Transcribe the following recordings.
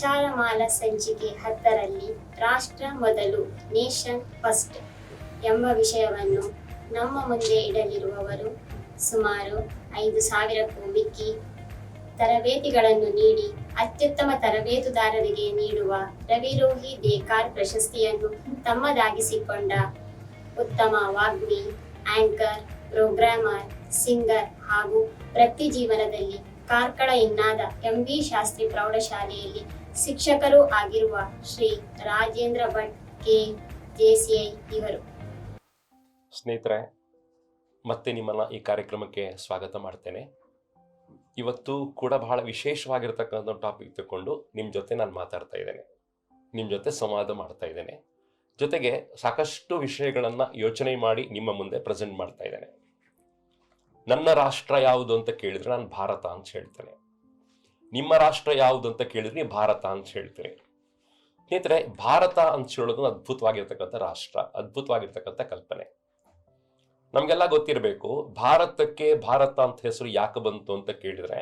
ಅಕ್ಷರಮಾಲ ಸಂಚಿಕೆ 10ರಲ್ಲಿ ರಾಷ್ಟ್ರ ಮೊದಲು ನೇಷನ್ ಫಸ್ಟ್ ಎಂಬ ವಿಷಯವನ್ನು ನಮ್ಮ ಮುಂದೆ ಇಡಲಿರುವವರು ಸುಮಾರು 5,000ಕ್ಕೂ ಮಿಕ್ಕಿ ತರಬೇತಿಗಳನ್ನು ನೀಡಿ ಅತ್ಯುತ್ತಮ ತರಬೇತುದಾರರಿಗೆ ನೀಡುವ ರವಿರೋಹಿ ದೇಕಾರ್ ಪ್ರಶಸ್ತಿಯನ್ನು ತಮ್ಮದಾಗಿಸಿಕೊಂಡ ಉತ್ತಮ ವಾಗ್ಮಿ, ಆಂಕರ್, ಪ್ರೋಗ್ರಾಮರ್, ಸಿಂಗರ್ ಹಾಗೂ ವೃತ್ತಿ ಜೀವನದಲ್ಲಿ ಕಾರ್ಕಳ ಇನ್ನಾದ ಎಂಬಿ ಶಾಸ್ತ್ರಿ ಪ್ರೌಢಶಾಲೆಯಲ್ಲಿ ಶಿಕ್ಷಕರೂ ಆಗಿರುವ ಶ್ರೀ ರಾಜೇಂದ್ರ ಭಟ್ ಕೆ ಜೆಸಿಐ ಇವರು. ಸ್ನೇಹಿತರೆ, ಮತ್ತೆ ನಿಮ್ಮನ್ನ ಈ ಕಾರ್ಯಕ್ರಮಕ್ಕೆ ಸ್ವಾಗತ ಮಾಡ್ತೇನೆ. ಇವತ್ತು ಕೂಡ ಬಹಳ ವಿಶೇಷವಾಗಿರ್ತಕ್ಕಂಥ ಟಾಪಿಕ್ ತಗೊಂಡು ನಿಮ್ಮ ಜೊತೆ ನಾನು ಮಾತಾಡ್ತಾ ಇದ್ದೇನೆ, ನಿಮ್ಮ ಜೊತೆ ಸಂವಾದ ಮಾಡ್ತಾ ಇದ್ದೇನೆ. ಜೊತೆಗೆ ಸಾಕಷ್ಟು ವಿಷಯಗಳನ್ನ ಯೋಚನೆ ಮಾಡಿ ನಿಮ್ಮ ಮುಂದೆ ಪ್ರೆಸೆಂಟ್ ಮಾಡ್ತಾ ಇದ್ದೇನೆ. ನನ್ನ ರಾಷ್ಟ್ರ ಯಾವುದು ಅಂತ ಕೇಳಿದ್ರೆ ನಾನು ಭಾರತ ಅಂತ ಹೇಳ್ತೇನೆ. ನಿಮ್ಮ ರಾಷ್ಟ್ರ ಯಾವುದು ಅಂತ ಕೇಳಿದ್ರೆ ಭಾರತ ಅಂತ ಹೇಳ್ತೇನೆ. ಸ್ನೇಹಿತರೆ, ಭಾರತ ಅಂತ ಹೇಳೋದು ಅದ್ಭುತವಾಗಿರ್ತಕ್ಕಂಥ ರಾಷ್ಟ್ರ, ಅದ್ಭುತವಾಗಿರ್ತಕ್ಕಂಥ ಕಲ್ಪನೆ. ನಮ್ಗೆಲ್ಲ ಗೊತ್ತಿರಬೇಕು, ಭಾರತಕ್ಕೆ ಭಾರತ ಅಂತ ಹೆಸರು ಯಾಕೆ ಬಂತು ಅಂತ ಕೇಳಿದ್ರೆ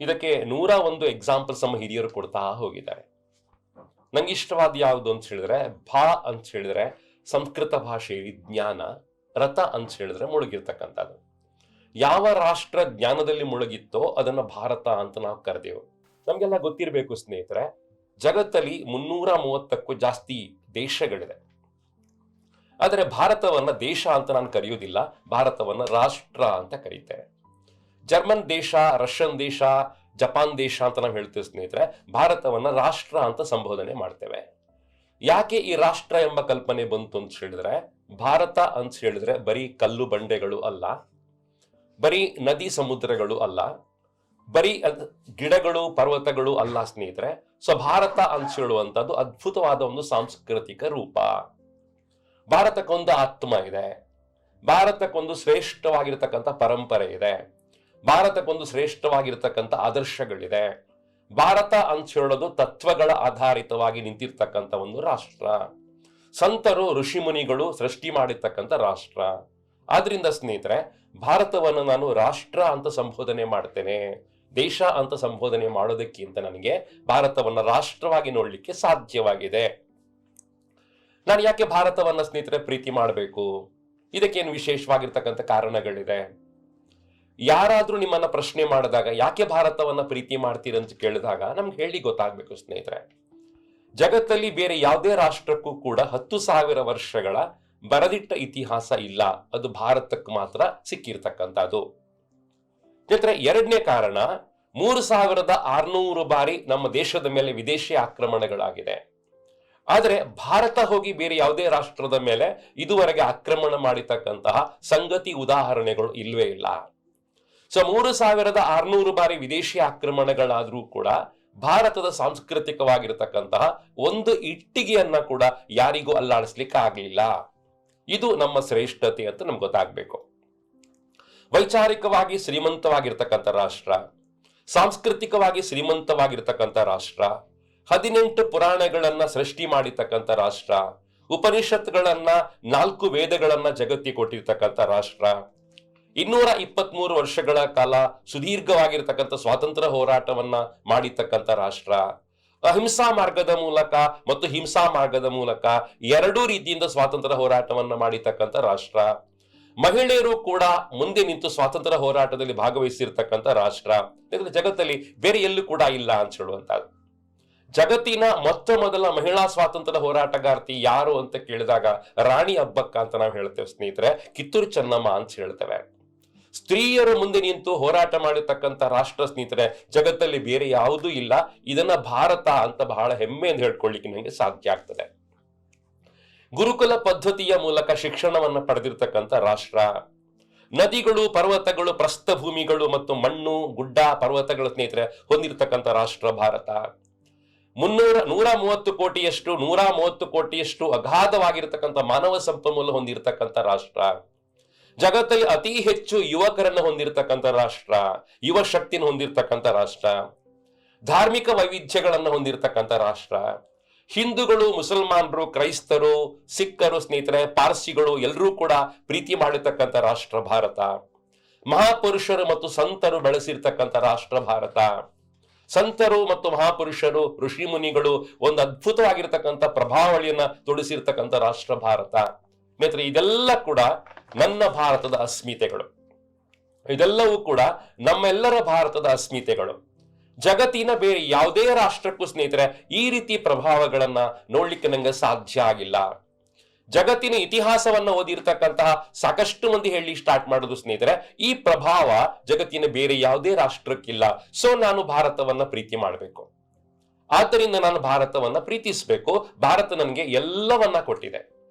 ಇದಕ್ಕೆ 101 ಎಕ್ಸಾಂಪಲ್ಸ್ ನಮ್ಮ ಹಿರಿಯರು ಕೊಡ್ತಾ ಹೋಗಿದ್ದಾರೆ. ನಂಗೆ ಇಷ್ಟವಾದ ಯಾವುದು ಅಂತ ಹೇಳಿದ್ರೆ ಭಾ ಅಂತ ಹೇಳಿದ್ರೆ ಸಂಸ್ಕೃತ ಭಾಷೆ ವಿಜ್ಞಾನ, ರಥ ಅಂತ ಹೇಳಿದ್ರೆ ಮುಳುಗಿರ್ತಕ್ಕಂಥದ್ದು. ಯಾವ ರಾಷ್ಟ್ರ ಜ್ಞಾನದಲ್ಲಿ ಮುಳುಗಿತ್ತೋ ಅದನ್ನ ಭಾರತ ಅಂತ ನಾವು ಕರೆದೆವು. ನಮ್ಗೆಲ್ಲ ಗೊತ್ತಿರಬೇಕು ಸ್ನೇಹಿತರೆ, ಜಗತ್ತಲ್ಲಿ 330ಕ್ಕೂ ಜಾಸ್ತಿ ದೇಶಗಳಿದೆ. ಆದರೆ ಭಾರತವನ್ನ ದೇಶ ಅಂತ ನಾನು ಕರೆಯುವುದಿಲ್ಲ, ಭಾರತವನ್ನ ರಾಷ್ಟ್ರ ಅಂತ ಕರೀತೇನೆ. ಜರ್ಮನ್ ದೇಶ, ರಷ್ಯನ್ ದೇಶ, ಜಪಾನ್ ದೇಶ ಅಂತ ನಾವು ಹೇಳ್ತೇವೆ ಸ್ನೇಹಿತರೆ. ಭಾರತವನ್ನ ರಾಷ್ಟ್ರ ಅಂತ ಸಂಬೋಧನೆ ಮಾಡ್ತೇವೆ. ಯಾಕೆ ಈ ರಾಷ್ಟ್ರ ಎಂಬ ಕಲ್ಪನೆ ಬಂತು ಅಂತ ಹೇಳಿದ್ರೆ, ಭಾರತ ಅಂತ ಹೇಳಿದ್ರೆ ಬರೀ ಕಲ್ಲು ಬಂಡೆಗಳು ಅಲ್ಲ, ಬರೀ ನದಿ ಸಮುದ್ರಗಳು ಅಲ್ಲ, ಬರೀ ಗಿಡಗಳು ಪರ್ವತಗಳು ಅಲ್ಲ ಸ್ನೇಹಿತರೆ. ಸೊ ಭಾರತ ಅಂತ ಹೇಳುವಂತದ್ದು ಅದ್ಭುತವಾದ ಒಂದು ಸಾಂಸ್ಕೃತಿಕ ರೂಪ. ಭಾರತಕ್ಕೊಂದು ಆತ್ಮ ಇದೆ, ಭಾರತಕ್ಕೊಂದು ಶ್ರೇಷ್ಠವಾಗಿರ್ತಕ್ಕಂಥ ಪರಂಪರೆ ಇದೆ, ಭಾರತಕ್ಕೊಂದು ಶ್ರೇಷ್ಠವಾಗಿರ್ತಕ್ಕಂಥ ಆದರ್ಶಗಳಿದೆ. ಭಾರತ ಅಂತ ಹೇಳೋದು ತತ್ವಗಳ ಆಧಾರಿತವಾಗಿ ನಿಂತಿರ್ತಕ್ಕಂಥ ಒಂದು ರಾಷ್ಟ್ರ. ಸಂತರು ಋಷಿಮುನಿಗಳು ಸೃಷ್ಟಿ ಮಾಡಿರ್ತಕ್ಕಂಥ ರಾಷ್ಟ್ರ. ಆದ್ರಿಂದ ಸ್ನೇಹಿತರೆ, ಭಾರತವನ್ನು ನಾನು ರಾಷ್ಟ್ರ ಅಂತ ಸಂಬೋಧನೆ ಮಾಡ್ತೇನೆ. ದೇಶ ಅಂತ ಸಂಬೋಧನೆ ಮಾಡೋದಕ್ಕಿಂತ ನನಗೆ ಭಾರತವನ್ನ ರಾಷ್ಟ್ರವಾಗಿ ನೋಡ್ಲಿಕ್ಕೆ ಸಾಧ್ಯವಾಗಿದೆ. ನಾನು ಯಾಕೆ ಭಾರತವನ್ನ ಸ್ನೇಹಿತರೆ ಪ್ರೀತಿ ಮಾಡಬೇಕು? ಇದಕ್ಕೇನು ವಿಶೇಷವಾಗಿರ್ತಕ್ಕಂಥ ಕಾರಣಗಳಿದೆ. ಯಾರಾದ್ರೂ ನಿಮ್ಮನ್ನ ಪ್ರಶ್ನೆ ಮಾಡಿದಾಗ ಯಾಕೆ ಭಾರತವನ್ನ ಪ್ರೀತಿ ಮಾಡ್ತೀರಂತ ಕೇಳಿದಾಗ ನಮ್ಗೆ ಹೇಳಿ ಗೊತ್ತಾಗ್ಬೇಕು ಸ್ನೇಹಿತರೆ. ಜಗತ್ತಲ್ಲಿ ಬೇರೆ ಯಾವುದೇ ರಾಷ್ಟ್ರಕ್ಕೂ ಕೂಡ 10,000 ವರ್ಷಗಳ ಬರದಿಟ್ಟ ಇತಿಹಾಸ ಇಲ್ಲ, ಅದು ಭಾರತಕ್ಕೆ ಮಾತ್ರ ಸಿಕ್ಕಿರ್ತಕ್ಕಂಥದ್ದು. ಸ್ನೇಹಿತರೆ, ಎರಡನೇ ಕಾರಣ, 3,600 ಬಾರಿ ನಮ್ಮ ದೇಶದ ಮೇಲೆ ವಿದೇಶಿ ಆಕ್ರಮಣಗಳಾಗಿದೆ. ಆದರೆ ಭಾರತ ಹೋಗಿ ಬೇರೆ ಯಾವುದೇ ರಾಷ್ಟ್ರದ ಮೇಲೆ ಇದುವರೆಗೆ ಆಕ್ರಮಣ ಮಾಡಿರ್ತಕ್ಕಂತಹ ಸಂಗತಿ ಉದಾಹರಣೆಗಳು ಇಲ್ವೇ ಇಲ್ಲ. ಸೊ 3,600 ಬಾರಿ ವಿದೇಶಿ ಆಕ್ರಮಣಗಳಾದ್ರೂ ಕೂಡ ಭಾರತದ ಸಾಂಸ್ಕೃತಿಕವಾಗಿರತಕ್ಕಂತಹ ಒಂದು ಇಟ್ಟಿಗೆಯನ್ನ ಕೂಡ ಯಾರಿಗೂ ಅಲ್ಲಾಡಿಸ್ಲಿಕ್ಕೆ ಆಗ್ಲಿಲ್ಲ. ಇದು ನಮ್ಮ ಶ್ರೇಷ್ಠತೆ ಅಂತ ನಮ್ಗೆ ಗೊತ್ತಾಗ್ಬೇಕು. ವೈಚಾರಿಕವಾಗಿ ಶ್ರೀಮಂತವಾಗಿರ್ತಕ್ಕಂಥ ರಾಷ್ಟ್ರ, ಸಾಂಸ್ಕೃತಿಕವಾಗಿ ಶ್ರೀಮಂತವಾಗಿರ್ತಕ್ಕಂಥ ರಾಷ್ಟ್ರ, 18 ಪುರಾಣಗಳನ್ನ ಸೃಷ್ಟಿ ಮಾಡಿರ್ತಕ್ಕಂಥ ರಾಷ್ಟ್ರ, ಉಪನಿಷತ್ಗಳನ್ನ 4 ವೇದಗಳನ್ನ ಜಗತ್ತಿಗೆ ಕೊಟ್ಟಿರ್ತಕ್ಕಂಥ ರಾಷ್ಟ್ರ, 223 ವರ್ಷಗಳ ಕಾಲ ಸುದೀರ್ಘವಾಗಿರ್ತಕ್ಕಂಥ ಸ್ವಾತಂತ್ರ್ಯ ಹೋರಾಟವನ್ನ ಮಾಡಿರ್ತಕ್ಕಂಥ ರಾಷ್ಟ್ರ, ಅಹಿಂಸಾ ಮಾರ್ಗದ ಮೂಲಕ ಮತ್ತು ಹಿಂಸಾ ಮಾರ್ಗದ ಮೂಲಕ ಎರಡೂ ರೀತಿಯಿಂದ ಸ್ವಾತಂತ್ರ್ಯ ಹೋರಾಟವನ್ನ ಮಾಡಿರ್ತಕ್ಕಂಥ ರಾಷ್ಟ್ರ, ಮಹಿಳೆಯರು ಕೂಡ ಮುಂದೆ ನಿಂತು ಸ್ವಾತಂತ್ರ್ಯ ಹೋರಾಟದಲ್ಲಿ ಭಾಗವಹಿಸಿರ್ತಕ್ಕಂಥ ರಾಷ್ಟ್ರ. ಜಗತ್ತಲ್ಲಿ ಬೇರೆ ಎಲ್ಲೂ ಕೂಡ ಇಲ್ಲ ಅಂತ ಹೇಳುವಂತದ್ದು. ಜಗತ್ತಿನ ಮೊದಲ ಮಹಿಳಾ ಸ್ವಾತಂತ್ರ್ಯ ಹೋರಾಟಗಾರ್ತಿ ಯಾರು ಅಂತ ಕೇಳಿದಾಗ ರಾಣಿ ಅಬ್ಬಕ್ಕ ಅಂತ ನಾವು ಹೇಳ್ತೇವೆ ಸ್ನೇಹಿತರೆ, ಕಿತ್ತೂರು ಚೆನ್ನಮ್ಮ ಅಂತ ಹೇಳ್ತೇವೆ. ಸ್ತ್ರೀಯರು ಮುಂದೆ ನಿಂತು ಹೋರಾಟ ಮಾಡಿರ್ತಕ್ಕಂಥ ರಾಷ್ಟ್ರ ಸ್ನೇಹಿತರೆ ಜಗತ್ತಲ್ಲಿ ಬೇರೆ ಯಾವುದೂ ಇಲ್ಲ. ಇದನ್ನ ಭಾರತ ಅಂತ ಬಹಳ ಹೆಮ್ಮೆಯಿಂದ ಹೇಳ್ಕೊಳ್ಳಿಕ್ಕೆ ನನಗೆ ಸಾಧ್ಯ ಆಗ್ತದೆ. ಗುರುಕುಲ ಪದ್ಧತಿಯ ಮೂಲಕ ಶಿಕ್ಷಣವನ್ನ ಪಡೆದಿರ್ತಕ್ಕಂಥ ರಾಷ್ಟ್ರ, ನದಿಗಳು, ಪರ್ವತಗಳು, ಪ್ರಸ್ಥಭೂಮಿಗಳು ಮತ್ತು ಮಣ್ಣು, ಗುಡ್ಡ, ಪರ್ವತಗಳ ಸ್ನೇಹಿತರೆ ಹೊಂದಿರತಕ್ಕಂಥ ರಾಷ್ಟ್ರ ಭಾರತ. 130 ಕೋಟಿಯಷ್ಟು ಅಗಾಧವಾಗಿರ್ತಕ್ಕಂಥ ಮಾನವ ಸಂಪನ್ಮೂಲ ಹೊಂದಿರತಕ್ಕಂಥ ರಾಷ್ಟ್ರ. ಜಗತ್ತಲ್ಲಿ ಅತಿ ಹೆಚ್ಚು ಯುವಕರನ್ನ ಹೊಂದಿರತಕ್ಕಂಥ ರಾಷ್ಟ್ರ, ಯುವ ಶಕ್ತಿನ ಹೊಂದಿರತಕ್ಕಂಥ ರಾಷ್ಟ್ರ, ಧಾರ್ಮಿಕ ವೈವಿಧ್ಯಗಳನ್ನ ಹೊಂದಿರತಕ್ಕಂಥ ರಾಷ್ಟ್ರ. ಹಿಂದೂಗಳು, ಮುಸಲ್ಮಾನರು, ಕ್ರೈಸ್ತರು, ಸಿಖ್ಖರು ಸ್ನೇಹಿತರೆ, ಪಾರ್ಸಿಗಳು ಎಲ್ಲರೂ ಕೂಡ ಪ್ರೀತಿ ಮಾಡಿರ್ತಕ್ಕಂಥ ರಾಷ್ಟ್ರ ಭಾರತ. ಮಹಾಪುರುಷರು ಮತ್ತು ಸಂತರು ಬೆಳೆಸಿರ್ತಕ್ಕಂಥ ರಾಷ್ಟ್ರ ಭಾರತ. ಸಂತರು ಮತ್ತು ಮಹಾಪುರುಷರು, ಋಷಿ ಮುನಿಗಳು ಒಂದು ಅದ್ಭುತವಾಗಿರ್ತಕ್ಕಂಥ ಪ್ರಭಾವಳಿಯನ್ನ ತೊಡಸಿರ್ತಕ್ಕಂಥ ರಾಷ್ಟ್ರ ಭಾರತ. ಸ್ನೇಹಿತರೆ, ಇದೆಲ್ಲ ಕೂಡ ನನ್ನ ಭಾರತದ ಅಸ್ಮಿತೆಗಳು. ಇದೆಲ್ಲವೂ ಕೂಡ ನಮ್ಮೆಲ್ಲರ ಭಾರತದ ಅಸ್ಮಿತೆಗಳು. ಜಗತ್ತಿನ ಬೇರೆ ಯಾವುದೇ ರಾಷ್ಟ್ರಕ್ಕೂ ಸ್ನೇಹಿತರೆ ಈ ರೀತಿ ಪ್ರಭಾವಗಳನ್ನ ನೋಡ್ಲಿಕ್ಕೆ ನಂಗೆ ಸಾಧ್ಯ ಆಗಿಲ್ಲ. ಜಗತ್ತಿನ ಇತಿಹಾಸವನ್ನ ಓದಿರ್ತಕ್ಕಂತಹ ಸಾಕಷ್ಟು ಮಂದಿ ಹೇಳಿ ಸ್ಟಾರ್ಟ್ ಮಾಡೋದು ಸ್ನೇಹಿತರೆ, ಈ ಪ್ರಭಾವ ಜಗತ್ತಿನ ಬೇರೆ ಯಾವುದೇ ರಾಷ್ಟ್ರಕ್ಕಿಲ್ಲ. ಸೊ ನಾನು ಭಾರತವನ್ನ ಪ್ರೀತಿ ಮಾಡಬೇಕು, ಆದ್ದರಿಂದ ನಾನು ಭಾರತವನ್ನ ಪ್ರೀತಿಸಬೇಕು. ಭಾರತ ನನಗೆ ಎಲ್ಲವನ್ನ ಕೊಟ್ಟಿದೆ,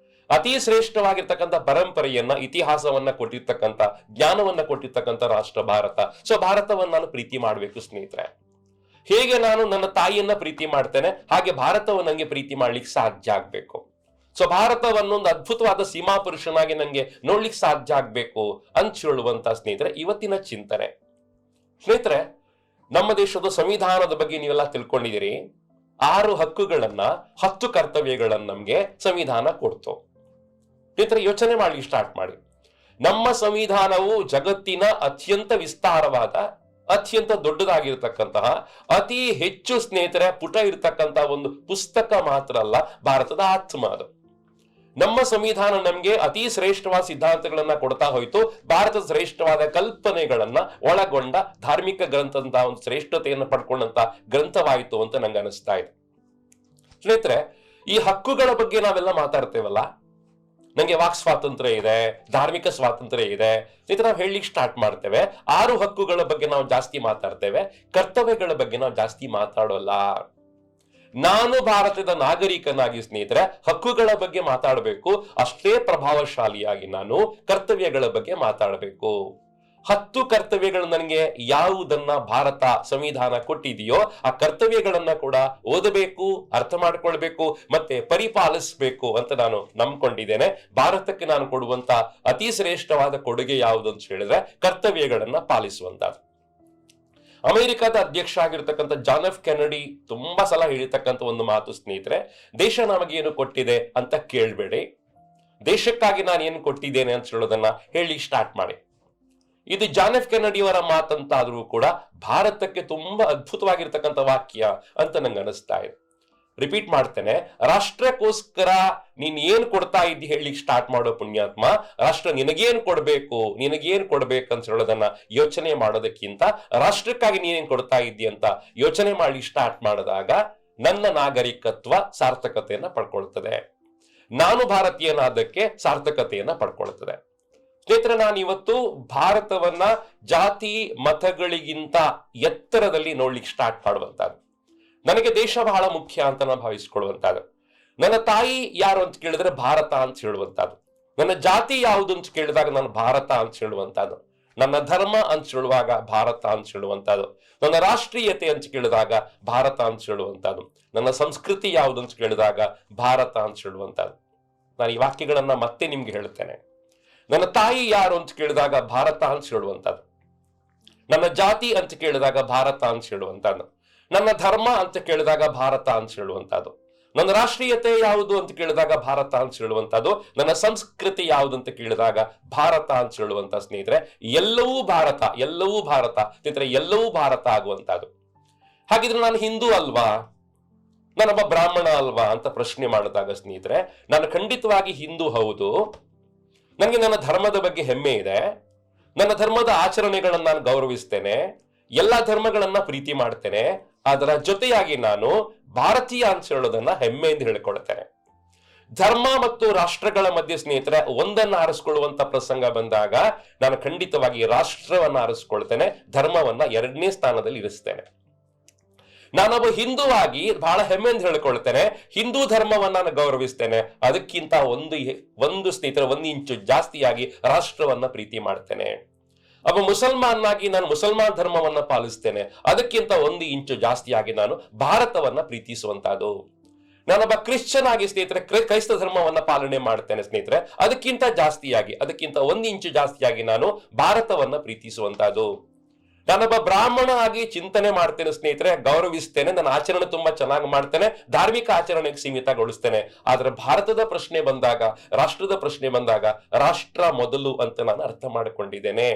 ಅತಿ ಶ್ರೇಷ್ಠವಾಗಿರ್ತಕ್ಕಂಥ ಪರಂಪರೆಯನ್ನ, ಇತಿಹಾಸವನ್ನ ಕೊಟ್ಟಿರ್ತಕ್ಕಂಥ, ಜ್ಞಾನವನ್ನ ಕೊಟ್ಟಿರ್ತಕ್ಕಂಥ ರಾಷ್ಟ್ರ ಭಾರತ. ಸೊ ಭಾರತವನ್ನ ನಾನು ಪ್ರೀತಿ ಮಾಡಬೇಕು ಸ್ನೇಹಿತರೆ. ಹೇಗೆ ನಾನು ನನ್ನ ತಾಯಿಯನ್ನ ಪ್ರೀತಿ ಮಾಡ್ತೇನೆ, ಹಾಗೆ ಭಾರತವನ್ನು ನಂಗೆ ಪ್ರೀತಿ ಮಾಡ್ಲಿಕ್ಕೆ ಸಾಧ್ಯ ಆಗ್ಬೇಕು. ಸೊ ಭಾರತವನ್ನೊಂದು ಅದ್ಭುತವಾದ ಸೀಮಾ ಪುರುಷನಾಗಿ ನಂಗೆ ನೋಡ್ಲಿಕ್ಕೆ ಸಾಧ್ಯ ಆಗ್ಬೇಕು ಅಂತ ಹೇಳುವಂತ ಸ್ನೇಹಿತರೆ ಇವತ್ತಿನ ಚಿಂತನೆ. ಸ್ನೇಹಿತರೆ, ನಮ್ಮ ದೇಶದ ಸಂವಿಧಾನದ ಬಗ್ಗೆ ನೀವೆಲ್ಲ ತಿಳ್ಕೊಂಡಿದ್ದೀರಿ. 6 ಹಕ್ಕುಗಳನ್ನ, 10 ಕರ್ತವ್ಯಗಳನ್ನ ನಮ್ಗೆ ಸಂವಿಧಾನ ಕೊಡ್ತು. ಸ್ನೇಹಿತರೆ, ಯೋಚನೆ ಮಾಡ್ಲಿಕ್ಕೆ ಸ್ಟಾರ್ಟ್ ಮಾಡಿ. ನಮ್ಮ ಸಂವಿಧಾನವು ಜಗತ್ತಿನ ಅತ್ಯಂತ ವಿಸ್ತಾರವಾದ, ಅತ್ಯಂತ ದೊಡ್ಡದಾಗಿರ್ತಕ್ಕಂತಹ, ಅತಿ ಹೆಚ್ಚು ಸ್ನೇಹಿತರೆ ಪುಟ ಇರತಕ್ಕಂತಹ ಒಂದು ಪುಸ್ತಕ ಮಾತ್ರ ಅಲ್ಲ, ಭಾರತದ ಆತ್ಮ ಅದು. ನಮ್ಮ ಸಂವಿಧಾನ ನಮ್ಗೆ ಅತಿ ಶ್ರೇಷ್ಠವಾದ ಸಿದ್ಧಾಂತಗಳನ್ನ ಕೊಡ್ತಾ ಹೋಯ್ತು. ಭಾರತದ ಶ್ರೇಷ್ಠವಾದ ಕಲ್ಪನೆಗಳನ್ನ ಒಳಗೊಂಡ ಧಾರ್ಮಿಕ ಗ್ರಂಥದ ಒಂದು ಶ್ರೇಷ್ಠತೆಯನ್ನು ಪಡ್ಕೊಂಡಂತ ಗ್ರಂಥವಾಯಿತು ಅಂತ ನಂಗೆ ಅನಿಸ್ತಾ ಇದೆ. ಸ್ನೇಹಿತರೆ, ಈ ಹಕ್ಕುಗಳ ಬಗ್ಗೆ ನಾವೆಲ್ಲ ಮಾತಾಡ್ತೇವಲ್ಲ, ನಂಗೆ ವಾಕ್ ಸ್ವಾತಂತ್ರ್ಯ ಇದೆ, ಧಾರ್ಮಿಕ ಸ್ವಾತಂತ್ರ್ಯ ಇದೆ ಸ್ನೇಹಿತರೆ, ನಾವು ಹೇಳಲಿಕ್ಕೆ ಸ್ಟಾರ್ಟ್ ಮಾಡ್ತೇವೆ. 6 ಹಕ್ಕುಗಳ ಬಗ್ಗೆ ನಾವು ಜಾಸ್ತಿ ಮಾತಾಡ್ತೇವೆ, ಕರ್ತವ್ಯಗಳ ಬಗ್ಗೆ ನಾವು ಜಾಸ್ತಿ ಮಾತಾಡೋಲ್ಲ. ನಾನು ಭಾರತದ ನಾಗರಿಕನಾಗಿ ಸ್ನೇಹಿತರೆ ಹಕ್ಕುಗಳ ಬಗ್ಗೆ ಮಾತಾಡಬೇಕು, ಅಷ್ಟೇ ಪ್ರಭಾವಶಾಲಿಯಾಗಿ ನಾನು ಕರ್ತವ್ಯಗಳ ಬಗ್ಗೆ ಮಾತಾಡಬೇಕು. 10 ಕರ್ತವ್ಯಗಳು ನನಗೆ ಯಾವುದನ್ನ ಭಾರತ ಸಂವಿಧಾನ ಕೊಟ್ಟಿದೆಯೋ ಆ ಕರ್ತವ್ಯಗಳನ್ನ ಕೂಡ ಓದಬೇಕು, ಅರ್ಥ ಮಾಡ್ಕೊಳ್ಬೇಕು, ಮತ್ತೆ ಪರಿಪಾಲಿಸಬೇಕು ಅಂತ ನಾನು ನಂಬ್ಕೊಂಡಿದ್ದೇನೆ. ಭಾರತಕ್ಕೆ ನಾನು ಕೊಡುವಂತ ಅತಿ ಶ್ರೇಷ್ಠವಾದ ಕೊಡುಗೆ ಯಾವುದು ಅಂತ ಹೇಳಿದ್ರೆ ಕರ್ತವ್ಯಗಳನ್ನ ಪಾಲಿಸುವಂತದ್ದು. ಅಮೆರಿಕದ ಅಧ್ಯಕ್ಷ ಆಗಿರ್ತಕ್ಕಂಥ ಜಾನ್ ಎಫ್ ಕೆನಡಿ ತುಂಬಾ ಸಲ ಹೇಳಿರ್ತಕ್ಕಂಥ ಒಂದು ಮಾತು ಸ್ನೇಹಿತರೆ, ದೇಶ ನಮಗೇನು ಕೊಟ್ಟಿದೆ ಅಂತ ಕೇಳಬೇಡಿ, ದೇಶಕ್ಕಾಗಿ ನಾನು ಏನು ಕೊಟ್ಟಿದ್ದೇನೆ ಅಂತ ಹೇಳೋದನ್ನ ಹೇಳಿ ಸ್ಟಾರ್ಟ್ ಮಾಡಿ. ಇದು ಜಾನ್ ಎಫ್ ಕೆನಡಿಯವರ ಮಾತಂತಾದ್ರೂ ಕೂಡ ಭಾರತಕ್ಕೆ ತುಂಬಾ ಅದ್ಭುತವಾಗಿರ್ತಕ್ಕಂಥ ವಾಕ್ಯ ಅಂತ ನಂಗೆ ಅನಿಸ್ತಾ ಇದೆ. ರಿಪೀಟ್ ಮಾಡ್ತೇನೆ, ರಾಷ್ಟ್ರಕ್ಕೋಸ್ಕರ ನೀನ್ ಏನ್ ಕೊಡ್ತಾ ಇದ್ದಿ ಹೇಳಿ ಸ್ಟಾರ್ಟ್ ಮಾಡೋ ಪುಣ್ಯಾತ್ಮ, ರಾಷ್ಟ್ರ ನಿನಗೇನ್ ಕೊಡ್ಬೇಕಂತ ಹೇಳೋದನ್ನ ಯೋಚನೆ ಮಾಡೋದಕ್ಕಿಂತ ರಾಷ್ಟ್ರಕ್ಕಾಗಿ ನೀನೇನ್ ಕೊಡ್ತಾ ಇದ್ದಿ ಅಂತ ಯೋಚನೆ ಮಾಡಿ ಸ್ಟಾರ್ಟ್ ಮಾಡಿದಾಗ ನನ್ನ ನಾಗರಿಕತ್ವ ಸಾರ್ಥಕತೆಯನ್ನ ಪಡ್ಕೊಳ್ತದೆ, ನಾನು ಭಾರತೀಯನಾದಕ್ಕೆ ಸಾರ್ಥಕತೆಯನ್ನ ಪಡ್ಕೊಳ್ತದೆ. ಸ್ನೇಹಿತರೆ, ನಾನು ಇವತ್ತು ಭಾರತವನ್ನ ಜಾತಿ ಮತಗಳಿಗಿಂತ ಎತ್ತರದಲ್ಲಿ ನೋಡ್ಲಿಕ್ಕೆ ಸ್ಟಾರ್ಟ್ ಮಾಡುವಂತದ್ದು. ನನಗೆ ದೇಶ ಬಹಳ ಮುಖ್ಯ ಅಂತ ನಾನು ಭಾವಿಸ್ಕೊಳ್ಳುವಂತದ್ದು. ನನ್ನ ತಾಯಿ ಯಾರು ಅಂತ ಕೇಳಿದ್ರೆ ಭಾರತ ಅಂತ ಹೇಳುವಂತದ್ದು. ನನ್ನ ಜಾತಿ ಯಾವುದು ಅಂತ ಕೇಳಿದಾಗ ನಾನು ಭಾರತ ಅಂತ ಹೇಳುವಂತದ್ದು. ನನ್ನ ಧರ್ಮ ಅಂತ ಹೇಳುವಾಗ ಭಾರತ ಅಂತ ಹೇಳುವಂತದ್ದು. ನನ್ನ ರಾಷ್ಟ್ರೀಯತೆ ಅಂತ ಕೇಳಿದಾಗ ಭಾರತ ಅಂತ ಹೇಳುವಂತದ್ದು. ನನ್ನ ಸಂಸ್ಕೃತಿ ಯಾವುದು ಅಂತ ಕೇಳಿದಾಗ ಭಾರತ ಅಂತ ಹೇಳುವಂತದ್ದು. ನಾನು ಈ ವಾಕ್ಯಗಳನ್ನ ಮತ್ತೆ ನಿಮ್ಗೆ ಹೇಳ್ತೇನೆ. ನನ್ನ ತಾಯಿ ಯಾರು ಅಂತ ಕೇಳಿದಾಗ ಭಾರತ ಅಂತ ಹೇಳುವಂತದ್ದು. ನನ್ನ ಜಾತಿ ಅಂತ ಕೇಳಿದಾಗ ಭಾರತ ಅಂತ ಹೇಳುವಂತದ್ದು. ನನ್ನ ಧರ್ಮ ಅಂತ ಕೇಳಿದಾಗ ಭಾರತ ಅಂತ ಹೇಳುವಂತದ್ದು. ನನ್ನ ರಾಷ್ಟ್ರೀಯತೆ ಯಾವುದು ಅಂತ ಕೇಳಿದಾಗ ಭಾರತ ಅಂತ ಹೇಳುವಂತದ್ದು. ನನ್ನ ಸಂಸ್ಕೃತಿ ಯಾವುದು ಅಂತ ಕೇಳಿದಾಗ ಭಾರತ ಅಂತ ಹೇಳುವಂತ ಸ್ನೇಹಿತರೆ, ಎಲ್ಲವೂ ಭಾರತ ಸ್ನೇಹಿತರೆ, ಎಲ್ಲವೂ ಭಾರತ ಆಗುವಂತದ್ದು. ಹಾಗಿದ್ರೆ ನಾನು ಹಿಂದೂ ಅಲ್ವಾ, ನಾನೊಬ್ಬ ಬ್ರಾಹ್ಮಣ ಅಲ್ವಾ ಅಂತ ಪ್ರಶ್ನೆ ಮಾಡಿದಾಗ ಸ್ನೇಹಿತರೆ, ನಾನು ಖಂಡಿತವಾಗಿ ಹಿಂದೂ ಹೌದು. ನನಗೆ ನನ್ನ ಧರ್ಮದ ಬಗ್ಗೆ ಹೆಮ್ಮೆ ಇದೆ, ನನ್ನ ಧರ್ಮದ ಆಚರಣೆಗಳನ್ನು ನಾನು ಗೌರವಿಸ್ತೇನೆ, ಎಲ್ಲಾ ಧರ್ಮಗಳನ್ನ ಪ್ರೀತಿ ಮಾಡ್ತೇನೆ. ಅದರ ಜೊತೆಯಾಗಿ ನಾನು ಭಾರತೀಯ ಅಂತ ಹೇಳೋದನ್ನ ಹೆಮ್ಮೆಯಿಂದ ಹೇಳ್ಕೊಳ್ತೇನೆ. ಧರ್ಮ ಮತ್ತು ರಾಷ್ಟ್ರಗಳ ಮಧ್ಯೆ ಸ್ನೇಹಿತರೆ ಒಂದನ್ನ ಆರಿಸ್ಕೊಳ್ಳುವಂತ ಪ್ರಸಂಗ ಬಂದಾಗ ನಾನು ಖಂಡಿತವಾಗಿ ರಾಷ್ಟ್ರವನ್ನ ಆರಿಸ್ಕೊಳ್ತೇನೆ, ಧರ್ಮವನ್ನ 2ನೇ ಸ್ಥಾನದಲ್ಲಿ ಇರಿಸ್ತೇನೆ. ನಾನೊಬ್ಬ ಹಿಂದೂವಾಗಿ ಬಹಳ ಹೆಮ್ಮೆಯಿಂದ ಹೇಳ್ಕೊಳ್ತೇನೆ, ಹಿಂದೂ ಧರ್ಮವನ್ನ ನಾನು ಗೌರವಿಸ್ತೇನೆ. ಅದಕ್ಕಿಂತ ಒಂದು ಸ್ನೇಹಿತರೆ 1 ಇಂಚು ಜಾಸ್ತಿಯಾಗಿ ರಾಷ್ಟ್ರವನ್ನ ಪ್ರೀತಿ ಮಾಡ್ತೇನೆ. ಒಬ್ಬ ಮುಸಲ್ಮಾನಾಗಿ ನಾನು ಮುಸಲ್ಮಾನ್ ಧರ್ಮವನ್ನ ಪಾಲಿಸ್ತೇನೆ. ಅದಕ್ಕಿಂತ 1 ಇಂಚು ಜಾಸ್ತಿಯಾಗಿ ನಾನು ಭಾರತವನ್ನ ಪ್ರೀತಿಸುವಂತದ್ದು. ನಾನೊಬ್ಬ ಕ್ರಿಶ್ಚಿಯನ್ ಆಗಿ ಸ್ನೇಹಿತರೆ ಕ್ರೈಸ್ತ ಧರ್ಮವನ್ನ ಪಾಲನೆ ಮಾಡ್ತೇನೆ ಸ್ನೇಹಿತರೆ. ಅದಕ್ಕಿಂತ 1 ಇಂಚು ಜಾಸ್ತಿಯಾಗಿ ನಾನು ಭಾರತವನ್ನ ಪ್ರೀತಿಸುವಂತದ್ದು. ನಾನೊಬ್ಬ ಬ್ರಾಹ್ಮಣ ಆಗಿ ಚಿಂತನೆ ಮಾಡ್ತೇನೆ ಸ್ನೇಹಿತರೆ, ಗೌರವಿಸ್ತೇನೆ, ನನ್ನ ಆಚರಣೆ ತುಂಬಾ ಚೆನ್ನಾಗಿ ಮಾಡ್ತೇನೆ, ಧಾರ್ಮಿಕ ಆಚರಣೆಗೆ ಸೀಮಿತಗೊಳಿಸ್ತೇನೆ. ಆದ್ರೆ ಭಾರತದ ಪ್ರಶ್ನೆ ಬಂದಾಗ, ರಾಷ್ಟ್ರದ ಪ್ರಶ್ನೆ ಬಂದಾಗ ರಾಷ್ಟ್ರ ಮೊದಲು ಅಂತ ನಾನು ಅರ್ಥ ಮಾಡಿಕೊಂಡಿದ್ದೇನೆ.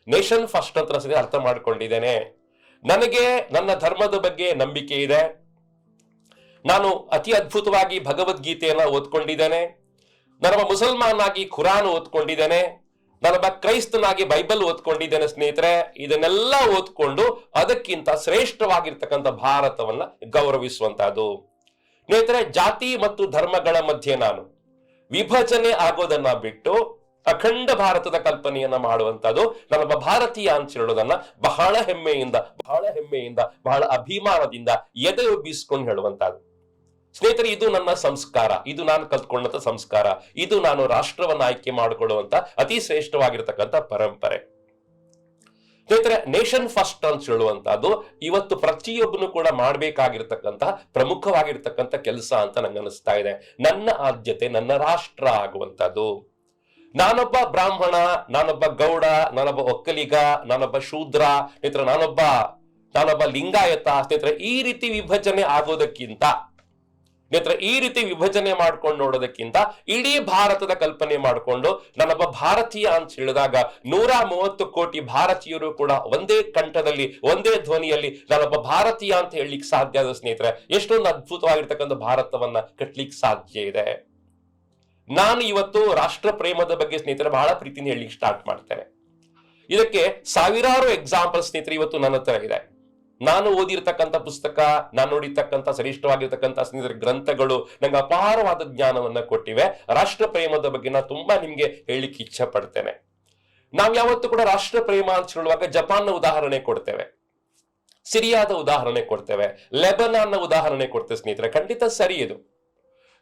ನೇಷನ್ ಫಸ್ಟ್ ಅಂತ ಅರ್ಥ ಮಾಡ್ಕೊಂಡಿದ್ದೇನೆ. ನನಗೆ ನನ್ನ ಧರ್ಮದ ಬಗ್ಗೆ ನಂಬಿಕೆ ಇದೆ. ನಾನು ಅತಿ ಅದ್ಭುತವಾಗಿ ಭಗವದ್ಗೀತೆಯನ್ನ ಓದ್ಕೊಂಡಿದ್ದೇನೆ. ನಾನೊಬ್ಬ ಮುಸಲ್ಮಾನ್ ಆಗಿ ಖುರಾನ್ ಓದ್ಕೊಂಡಿದ್ದೇನೆ. ನಾನೊಬ್ಬ ಕ್ರೈಸ್ತನಾಗಿ ಬೈಬಲ್ ಓದ್ಕೊಂಡಿದ್ದೇನೆ ಸ್ನೇಹಿತರೆ. ಇದನ್ನೆಲ್ಲ ಓದ್ಕೊಂಡು ಅದಕ್ಕಿಂತ ಶ್ರೇಷ್ಠವಾಗಿರ್ತಕ್ಕಂಥ ಭಾರತವನ್ನ ಗೌರವಿಸುವಂತಹದ್ದು. ಸ್ನೇಹಿತರೆ, ಜಾತಿ ಮತ್ತು ಧರ್ಮಗಳ ಮಧ್ಯೆ ನಾನು ವಿಭಜನೆ ಆಗೋದನ್ನ ಬಿಟ್ಟು ಅಖಂಡ ಭಾರತದ ಕಲ್ಪನೆಯನ್ನ ಮಾಡುವಂತದ್ದು, ನಾನೊಬ್ಬ ಭಾರತೀಯ ಅಂತ ಹೇಳೋದನ್ನ ಬಹಳ ಹೆಮ್ಮೆಯಿಂದ ಬಹಳ ಅಭಿಮಾನದಿಂದ ಎದೆ ಉಬ್ಬಿಸ್ಕೊಂಡು ಹೇಳುವಂತದ್ದು. ಸ್ನೇಹಿತರೆ, ಇದು ನನ್ನ ಸಂಸ್ಕಾರ, ಇದು ನಾನು ಕಲ್ತ್ಕೊಂಡಂತ ಸಂಸ್ಕಾರ, ಇದು ನಾನು ರಾಷ್ಟ್ರವನ್ನ ಆಯ್ಕೆ ಮಾಡಿಕೊಳ್ಳುವಂತ ಅತಿ ಶ್ರೇಷ್ಠವಾಗಿರ್ತಕ್ಕಂಥ ಪರಂಪರೆ. ಸ್ನೇಹಿತರೆ, ನೇಷನ್ ಫಸ್ಟ್ ಅಂತ ಹೇಳುವಂತದ್ದು ಇವತ್ತು ಪ್ರತಿಯೊಬ್ಬನು ಕೂಡ ಮಾಡಬೇಕಾಗಿರ್ತಕ್ಕಂಥ ಪ್ರಮುಖವಾಗಿರ್ತಕ್ಕಂಥ ಕೆಲಸ ಅಂತ ನಂಗೆ ಅನಿಸ್ತಾ ಇದೆ. ನನ್ನ ಆದ್ಯತೆ ನನ್ನ ರಾಷ್ಟ್ರ ಆಗುವಂತದ್ದು. ನಾನೊಬ್ಬ ಬ್ರಾಹ್ಮಣ, ನಾನೊಬ್ಬ ಗೌಡ, ನಾನೊಬ್ಬ ಒಕ್ಕಲಿಗ, ನಾನೊಬ್ಬ ಶೂದ್ರ, ಸ್ನೇಹಿತರೆ ನಾನೊಬ್ಬ ಲಿಂಗಾಯತ. ಸ್ನೇಹಿತರೆ, ಈ ರೀತಿ ವಿಭಜನೆ ಆಗೋದಕ್ಕಿಂತ, ಸ್ನೇಹಿತರೆ ಈ ರೀತಿ ವಿಭಜನೆ ಮಾಡ್ಕೊಂಡು ನೋಡೋದಕ್ಕಿಂತ ಇಡೀ ಭಾರತದ ಕಲ್ಪನೆ ಮಾಡಿಕೊಂಡು ನಾನೊಬ್ಬ ಭಾರತೀಯ ಅಂತ ಹೇಳಿದಾಗ 130 ಕೋಟಿ ಭಾರತೀಯರು ಕೂಡ ಒಂದೇ ಕಂಠದಲ್ಲಿ ಒಂದೇ ಧ್ವನಿಯಲ್ಲಿ ನಾನೊಬ್ಬ ಭಾರತೀಯ ಅಂತ ಹೇಳಲಿಕ್ಕೆ ಸಾಧ್ಯ ಆದ ಸ್ನೇಹಿತರೆ, ಎಷ್ಟೊಂದು ಅದ್ಭುತವಾಗಿರ್ತಕ್ಕಂಥ ಭಾರತವನ್ನ ಕಟ್ಲಿಕ್ಕೆ ಸಾಧ್ಯ ಇದೆ. ನಾನು ಇವತ್ತು ರಾಷ್ಟ್ರ ಪ್ರೇಮದ ಬಗ್ಗೆ ಸ್ನೇಹಿತರೆ ಬಹಳ ಪ್ರೀತಿನ ಹೇಳಲಿಕ್ಕೆ ಸ್ಟಾರ್ಟ್ ಮಾಡ್ತೇನೆ. ಇದಕ್ಕೆ ಸಾವಿರಾರು ಎಕ್ಸಾಂಪಲ್ ಸ್ನೇಹಿತರೆ ಇವತ್ತು ನನ್ನ ಹತ್ರ ಇದೆ. ನಾನು ಓದಿರ್ತಕ್ಕಂಥ ಪುಸ್ತಕ, ನಾನು ನೋಡಿರ್ತಕ್ಕಂಥ ಶ್ರೇಷ್ಠವಾಗಿರ್ತಕ್ಕಂಥ ಸ್ನೇಹಿತರ ಗ್ರಂಥಗಳು ನಂಗೆ ಅಪಾರವಾದ ಜ್ಞಾನವನ್ನ ಕೊಟ್ಟಿವೆ. ರಾಷ್ಟ್ರ ಪ್ರೇಮದ ಬಗ್ಗೆ ನಾನು ತುಂಬಾ ನಿಮ್ಗೆ ಹೇಳಲಿಕ್ಕೆ ಇಚ್ಛೆ ಪಡ್ತೇನೆ. ನಾವು ಯಾವತ್ತೂ ಕೂಡ ರಾಷ್ಟ್ರ ಪ್ರೇಮ ಅಂತ ಹೇಳುವಾಗ ಜಪಾನ್ನ ಉದಾಹರಣೆ ಕೊಡ್ತೇವೆ, ಸಿರಿಯಾದ ಉದಾಹರಣೆ ಕೊಡ್ತೇವೆ, ಲೆಬನಾನ್ನ ಉದಾಹರಣೆ ಕೊಡ್ತೇವೆ ಸ್ನೇಹಿತರೆ. ಖಂಡಿತ ಸರಿ ಇದು.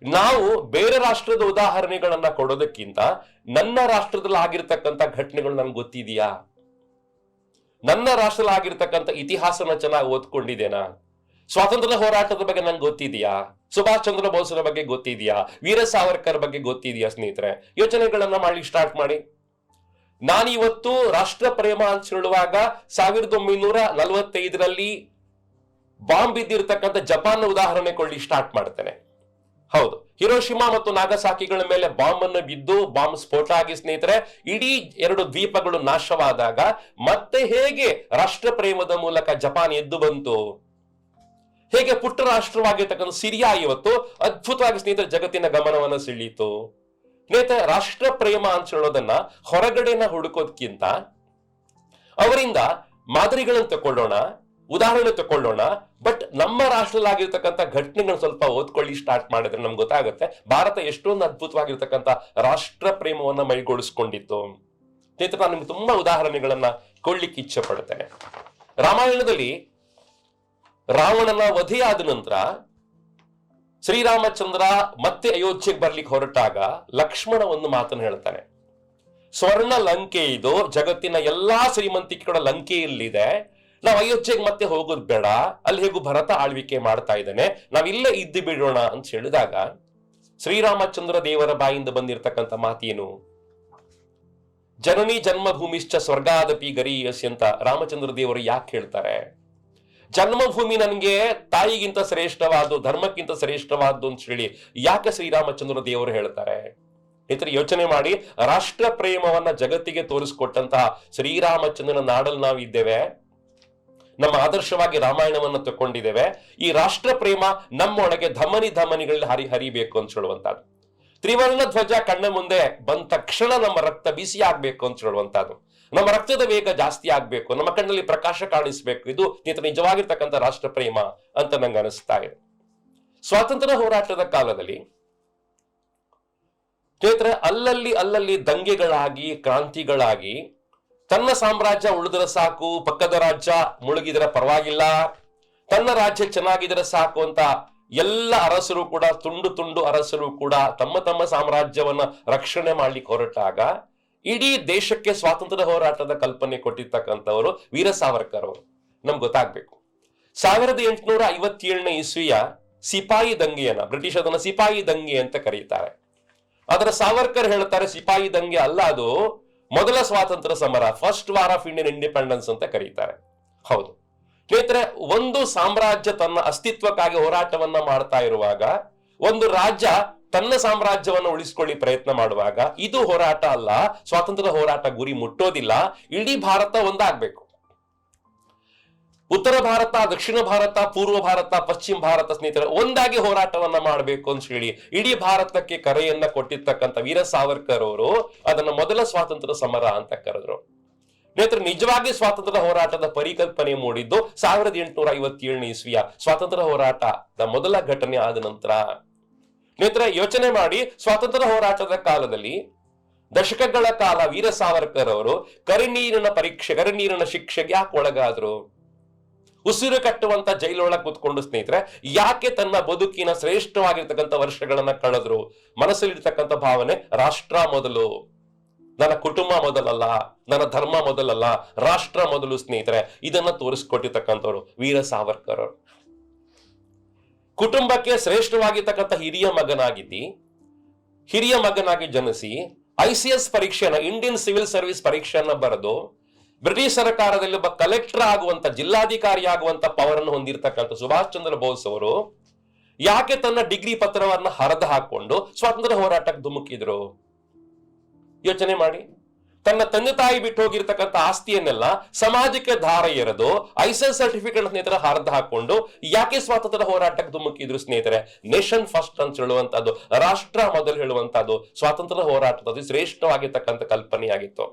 ನಾವು ಬೇರೆ ರಾಷ್ಟ್ರದ ಉದಾಹರಣೆಗಳನ್ನ ಕೊಡೋದಕ್ಕಿಂತ ನನ್ನ ರಾಷ್ಟ್ರದಲ್ಲಿ ಆಗಿರ್ತಕ್ಕಂಥ ಘಟನೆಗಳು ನನ್ಗೆ ಗೊತ್ತಿದೆಯಾ? ನನ್ನ ರಾಷ್ಟ್ರದಲ್ಲಿ ಆಗಿರ್ತಕ್ಕಂಥ ಇತಿಹಾಸನ ಚೆನ್ನಾಗಿ ಓದ್ಕೊಂಡಿದ್ದೇನಾ? ಸ್ವಾತಂತ್ರ್ಯ ಹೋರಾಟದ ಬಗ್ಗೆ ನಂಗೆ ಗೊತ್ತಿದೆಯಾ? ಸುಭಾಷ್ ಚಂದ್ರ ಬೋಸ್ರ ಬಗ್ಗೆ ಗೊತ್ತಿದೆಯಾ? ವೀರ ಸಾವರ್ಕರ್ ಬಗ್ಗೆ ಗೊತ್ತಿದೆಯಾ? ಸ್ನೇಹಿತರೆ, ಯೋಚನೆಗಳನ್ನ ಮಾಡ್ಲಿಕ್ಕೆ ಸ್ಟಾರ್ಟ್ ಮಾಡಿ. ನಾನಿವತ್ತು ರಾಷ್ಟ್ರ ಪ್ರೇಮ ಅಂತ ಹೇಳುವಾಗ 1945ರಲ್ಲಿ ಬಾಂಬ್ ಬಿದ್ದಿರ್ತಕ್ಕಂಥ ಜಪಾನ್ ಉದಾಹರಣೆ ಕೊಳ್ಳಿ ಸ್ಟಾರ್ಟ್ ಮಾಡ್ತೇನೆ. ಹೌದು, ಹಿರೋಶಿಮಾ ಮತ್ತು ನಾಗಸಾಕಿಗಳ ಮೇಲೆ ಬಾಂಬ್ ಅನ್ನು ಬಿದ್ದು ಬಾಂಬ್ ಸ್ಫೋಟ ಆಗಿ ಸ್ನೇಹಿತರೆ ಇಡೀ 2 ದ್ವೀಪಗಳು ನಾಶವಾದಾಗ ಮತ್ತೆ ಹೇಗೆ ರಾಷ್ಟ್ರ ಪ್ರೇಮದ ಮೂಲಕ ಜಪಾನ್ ಎದ್ದು ಬಂತು, ಹೇಗೆ ಪುಟ್ಟ ರಾಷ್ಟ್ರವಾಗಿರ್ತಕ್ಕಂಥ ಸಿರಿಯಾ ಇವತ್ತು ಅದ್ಭುತವಾಗಿ ಸ್ನೇಹಿತರೆ ಜಗತ್ತಿನ ಗಮನವನ್ನು ಸೆಳೀತು. ಸ್ನೇಹಿತರೆ, ರಾಷ್ಟ್ರ ಪ್ರೇಮ ಅಂತ ಹೇಳೋದನ್ನ ಹೊರಗಡೆನ ಹುಡುಕೋದಕ್ಕಿಂತ ಅವರಿಂದ ಮಾದರಿಗಳನ್ನು ತಕೊಳ್ಳೋಣ, ಉದಾಹರಣೆ ತಕೊಳ್ಳೋಣ. ಬಟ್ ನಮ್ಮ ರಾಷ್ಟ್ರದಲ್ಲಾಗಿರ್ತಕ್ಕಂಥ ಘಟನೆಗಳನ್ನ ಸ್ವಲ್ಪ ಓದ್ಕೊಳ್ಳಿ ಸ್ಟಾರ್ಟ್ ಮಾಡಿದ್ರೆ ನಮ್ಗೆ ಗೊತ್ತಾಗುತ್ತೆ ಭಾರತ ಎಷ್ಟೊಂದು ಅದ್ಭುತವಾಗಿರ್ತಕ್ಕಂಥ ರಾಷ್ಟ್ರ ಪ್ರೇಮವನ್ನ ಮೈಗೂಡಿಸ್ಕೊಂಡಿತ್ತು. ಸ್ನೇಹಿತರೆ, ನಾನು ನಿಮ್ಗೆ ತುಂಬಾ ಉದಾಹರಣೆಗಳನ್ನ ಕೊಡ್ಲಿಕ್ಕೆ ಇಚ್ಛೆ ಪಡ್ತೇನೆ. ರಾಮಾಯಣದಲ್ಲಿ ರಾವಣನ ವಧೆಯಾದ ನಂತರ ಶ್ರೀರಾಮಚಂದ್ರ ಮತ್ತೆ ಅಯೋಧ್ಯೆಗೆ ಬರ್ಲಿಕ್ಕೆ ಹೊರಟಾಗ ಲಕ್ಷ್ಮಣ ಒಂದು ಮಾತನ್ನು ಹೇಳ್ತಾನೆ, ಸ್ವರ್ಣ ಲಂಕೆ ಇದು, ಜಗತ್ತಿನ ಎಲ್ಲಾ ಶ್ರೀಮಂತಿಕೆಗಳ ಲಂಕೆಯಲ್ಲಿದೆ, ನಾವು ಅಯೋಧ್ಯೆಗೆ ಮತ್ತೆ ಹೋಗೋದು ಬೇಡ, ಅಲ್ಲಿ ಹೇಗೂ ಭರತ ಆಳ್ವಿಕೆ ಮಾಡ್ತಾ ಇದ್ದಾನೆ, ನಾವಿಲ್ಲೇ ಇದ್ದು ಬಿಡೋಣ ಅಂತ ಹೇಳಿದಾಗ ಶ್ರೀರಾಮಚಂದ್ರ ದೇವರ ಬಾಯಿಂದ ಬಂದಿರತಕ್ಕಂಥ ಮಾತೇನು? ಜನನಿ ಜನ್ಮಭೂಮಿಶ್ಚ ಸ್ವರ್ಗಾದಪಿ ಗರೀಯಸಿ ಅಂತ ರಾಮಚಂದ್ರ ದೇವರು ಯಾಕೆ ಹೇಳ್ತಾರೆ? ಜನ್ಮಭೂಮಿ ನನಗೆ ತಾಯಿಗಿಂತ ಶ್ರೇಷ್ಠವಾದ್ದು, ಧರ್ಮಕ್ಕಿಂತ ಶ್ರೇಷ್ಠವಾದ್ದು ಅಂತ ಹೇಳಿ ಯಾಕೆ ಶ್ರೀರಾಮಚಂದ್ರ ದೇವರು ಹೇಳ್ತಾರೆ? ಇತರ ಯೋಚನೆ ಮಾಡಿ. ರಾಷ್ಟ್ರ ಪ್ರೇಮವನ್ನ ಜಗತ್ತಿಗೆ ತೋರಿಸ್ಕೊಟ್ಟಂತಹ ಶ್ರೀರಾಮಚಂದ್ರನ ನಾಡಲ್ಲಿ ನಾವು ಇದ್ದೇವೆ, ನಮ್ಮ ಆದರ್ಶವಾಗಿ ರಾಮಾಯಣವನ್ನು ತಕೊಂಡಿದ್ದೇವೆ. ಈ ರಾಷ್ಟ್ರ ಪ್ರೇಮ ನಮ್ಮೊಳಗೆ ಧಮನಿಗಳಲ್ಲಿ ಹರಿಬೇಕು ಅಂತ ಹೇಳುವಂತಹದ್ದು. ತ್ರಿವರ್ಣ ಧ್ವಜ ಕಣ್ಣ ಮುಂದೆ ಬಂದ ತಕ್ಷಣ ನಮ್ಮ ರಕ್ತ ಬಿಸಿ ಆಗ್ಬೇಕು ಅಂತ ಹೇಳುವಂತಹದ್ದು. ನಮ್ಮ ರಕ್ತದ ವೇಗ ಜಾಸ್ತಿ ಆಗ್ಬೇಕು, ನಮ್ಮ ಕಣ್ಣಲ್ಲಿ ಪ್ರಕಾಶ ಕಾಣಿಸ್ಬೇಕು. ಇದು ನಿಜವಾಗಿರ್ತಕ್ಕಂಥ ರಾಷ್ಟ್ರ ಪ್ರೇಮ ಅಂತ ನಂಗೆ ಅನಿಸ್ತಾ ಇದೆ. ಸ್ವಾತಂತ್ರ್ಯ ಹೋರಾಟದ ಕಾಲದಲ್ಲಿ ಸ್ನೇಹಿತರೆ ಅಲ್ಲಲ್ಲಿ ದಂಗೆಗಳಾಗಿ ಕ್ರಾಂತಿಗಳಾಗಿ ತನ್ನ ಸಾಮ್ರಾಜ್ಯ ಉಳಿದ್ರೆ ಸಾಕು, ಪಕ್ಕದ ರಾಜ್ಯ ಮುಳುಗಿದ್ರೆ ಪರವಾಗಿಲ್ಲ, ತನ್ನ ರಾಜ್ಯ ಚೆನ್ನಾಗಿದ್ರೆ ಸಾಕು ಅಂತ ಎಲ್ಲ ಅರಸರು ಕೂಡ ತುಂಡು ಅರಸರು ಕೂಡ ತಮ್ಮ ಸಾಮ್ರಾಜ್ಯವನ್ನ ರಕ್ಷಣೆ ಮಾಡ್ಲಿಕ್ಕೆ ಹೊರಟಾಗ ಇಡೀ ದೇಶಕ್ಕೆ ಸ್ವಾತಂತ್ರ್ಯ ಹೋರಾಟದ ಕಲ್ಪನೆ ಕೊಟ್ಟಿರ್ತಕ್ಕಂಥವರು ವೀರ ಸಾವರ್ಕರ್ ಅವರು. ನಮ್ಗೆ ಗೊತ್ತಾಗ್ಬೇಕು, 1857ನೇ ಇಸ್ವಿಯ ಸಿಪಾಯಿ ದಂಗೆಯನ್ನ ಬ್ರಿಟಿಷ್ ಅದನ್ನ ಸಿಪಾಯಿ ದಂಗೆ ಅಂತ ಕರೀತಾರೆ. ಅದರ ಸಾವರ್ಕರ್ ಹೇಳ್ತಾರೆ ಸಿಪಾಯಿ ದಂಗೆ ಅಲ್ಲ, ಅದು ಮೊದಲ ಸ್ವಾತಂತ್ರ್ಯ ಸಮರ, first war of Indian independence ಅಂತ ಕರೀತಾರೆ. ಹೌದು ಸ್ನೇಹಿತರೆ, ಒಂದು ಸಾಮ್ರಾಜ್ಯ ತನ್ನ ಅಸ್ತಿತ್ವಕ್ಕಾಗಿ ಹೋರಾಟವನ್ನ ಮಾಡ್ತಾ ಇರುವಾಗ, ಒಂದು ರಾಜ್ಯ ತನ್ನ ಸಾಮ್ರಾಜ್ಯವನ್ನ ಉಳಿಸ್ಕೊಳ್ಳಿ ಪ್ರಯತ್ನ ಮಾಡುವಾಗ ಇದು ಹೋರಾಟ ಅಲ್ಲ, ಸ್ವಾತಂತ್ರ್ಯ ಹೋರಾಟ ಗುರಿ ಮುಟ್ಟೋದಿಲ್ಲ, ಇಡೀ ಭಾರತ ಒಂದಾಗ್ಬೇಕು. ಉತ್ತರ ಭಾರತ, ದಕ್ಷಿಣ ಭಾರತ, ಪೂರ್ವ ಭಾರತ, ಪಶ್ಚಿಮ ಭಾರತ ಸ್ನೇಹಿತರೆ ಒಂದಾಗಿ ಹೋರಾಟವನ್ನ ಮಾಡಬೇಕು ಅಂತ ಹೇಳಿ ಇಡೀ ಭಾರತಕ್ಕೆ ಕರೆಯನ್ನ ಕೊಟ್ಟಿರ್ತಕ್ಕಂಥ ವೀರ ಸಾವರ್ಕರ್ ಅವರು ಅದನ್ನ ಮೊದಲ ಸ್ವಾತಂತ್ರ್ಯ ಸಮರ ಅಂತ ಕರೆದ್ರು. ಸ್ನೇಹಿತರೆ ನಿಜವಾಗಿ ಸ್ವಾತಂತ್ರ್ಯ ಹೋರಾಟದ ಪರಿಕಲ್ಪನೆ ಮೂಡಿದ್ದು 1857 ಇಸ್ವಿಯ ಸ್ವಾತಂತ್ರ್ಯ ಹೋರಾಟದ ಮೊದಲ ಘಟನೆ ಆದ ನಂತರ. ಸ್ನೇಹಿತರೆ ಯೋಚನೆ ಮಾಡಿ, ಸ್ವಾತಂತ್ರ್ಯ ಹೋರಾಟದ ಕಾಲದಲ್ಲಿ ದಶಕಗಳ ಕಾಲ ವೀರ ಸಾವರ್ಕರ್ ಅವರು ಕರಿನೀರಿನ ಶಿಕ್ಷೆಗೆ ಯಾಕೆ ಒಳಗಾದ್ರು? ಉಸಿರು ಕಟ್ಟುವಂತ ಜೈಲೊಳಗೆ ಕೂತ್ಕೊಂಡು ಸ್ನೇಹಿತರೆ ಯಾಕೆ ತನ್ನ ಬದುಕಿನ ಶ್ರೇಷ್ಠವಾಗಿರ್ತಕ್ಕಂಥ ವರ್ಷಗಳನ್ನ ಕಳೆದ್ರು? ಮನಸ್ಸಲ್ಲಿರ್ತಕ್ಕಂಥ ಭಾವನೆ ರಾಷ್ಟ್ರ ಮೊದಲು, ನನ್ನ ಕುಟುಂಬ ಮೊದಲಲ್ಲ, ನನ್ನ ಧರ್ಮ ಮೊದಲಲ್ಲ, ರಾಷ್ಟ್ರ ಮೊದಲು ಸ್ನೇಹಿತರೆ. ಇದನ್ನ ತೋರಿಸ್ಕೊಟ್ಟಿರ್ತಕ್ಕಂಥವ್ರು ವೀರ ಸಾವರ್ಕರ್ ಅವರು. ಕುಟುಂಬಕ್ಕೆ ಶ್ರೇಷ್ಠವಾಗಿರ್ತಕ್ಕಂಥ ಹಿರಿಯ ಮಗನಾಗಿ ಜನಿಸಿ ICS ಪರೀಕ್ಷೆನ, ಇಂಡಿಯನ್ ಸಿವಿಲ್ ಸರ್ವಿಸ್ ಪರೀಕ್ಷೆಯನ್ನ ಬರೆದು ಬ್ರಿಟಿಷ್ ಸರ್ಕಾರದಲ್ಲಿ ಒಬ್ಬ ಕಲೆಕ್ಟರ್ ಆಗುವಂತ, ಜಿಲ್ಲಾಧಿಕಾರಿ ಆಗುವಂತ ಪವರ್ ಅನ್ನು ಹೊಂದಿರತಕ್ಕಂಥ ಸುಭಾಷ್ ಚಂದ್ರ ಬೋಸ್ ಅವರು ಯಾಕೆ ತನ್ನ ಡಿಗ್ರಿ ಪತ್ರವನ್ನ ಹರಿದು ಹಾಕೊಂಡು ಸ್ವಾತಂತ್ರ್ಯ ಹೋರಾಟಕ್ಕೆ ಧುಮುಕಿದ್ರು? ಯೋಚನೆ ಮಾಡಿ. ತನ್ನ ತಂದೆ ತಾಯಿ ಬಿಟ್ಟು ಹೋಗಿರ್ತಕ್ಕಂಥ ಆಸ್ತಿಯನ್ನೆಲ್ಲ ಸಮಾಜಕ್ಕೆ ಧಾರ ಎರೆದು ICS ಸರ್ಟಿಫಿಕೇಟ್ ಸ್ನೇಹಿತರ ಹರಿದು ಹಾಕೊಂಡು ಯಾಕೆ ಸ್ವಾತಂತ್ರ್ಯ ಹೋರಾಟಕ್ಕೆ ಧುಮುಕಿದ್ರು ಸ್ನೇಹಿತರೆ? ನೇಷನ್ ಫಸ್ಟ್ ಅಂತ ಹೇಳುವಂತದ್ದು, ರಾಷ್ಟ್ರ ಮೊದಲು ಹೇಳುವಂತದ್ದು ಸ್ವಾತಂತ್ರ್ಯ ಹೋರಾಟದ ಶ್ರೇಷ್ಠವಾಗಿರ್ತಕ್ಕಂಥ ಕಲ್ಪನೆಯಾಗಿತ್ತು.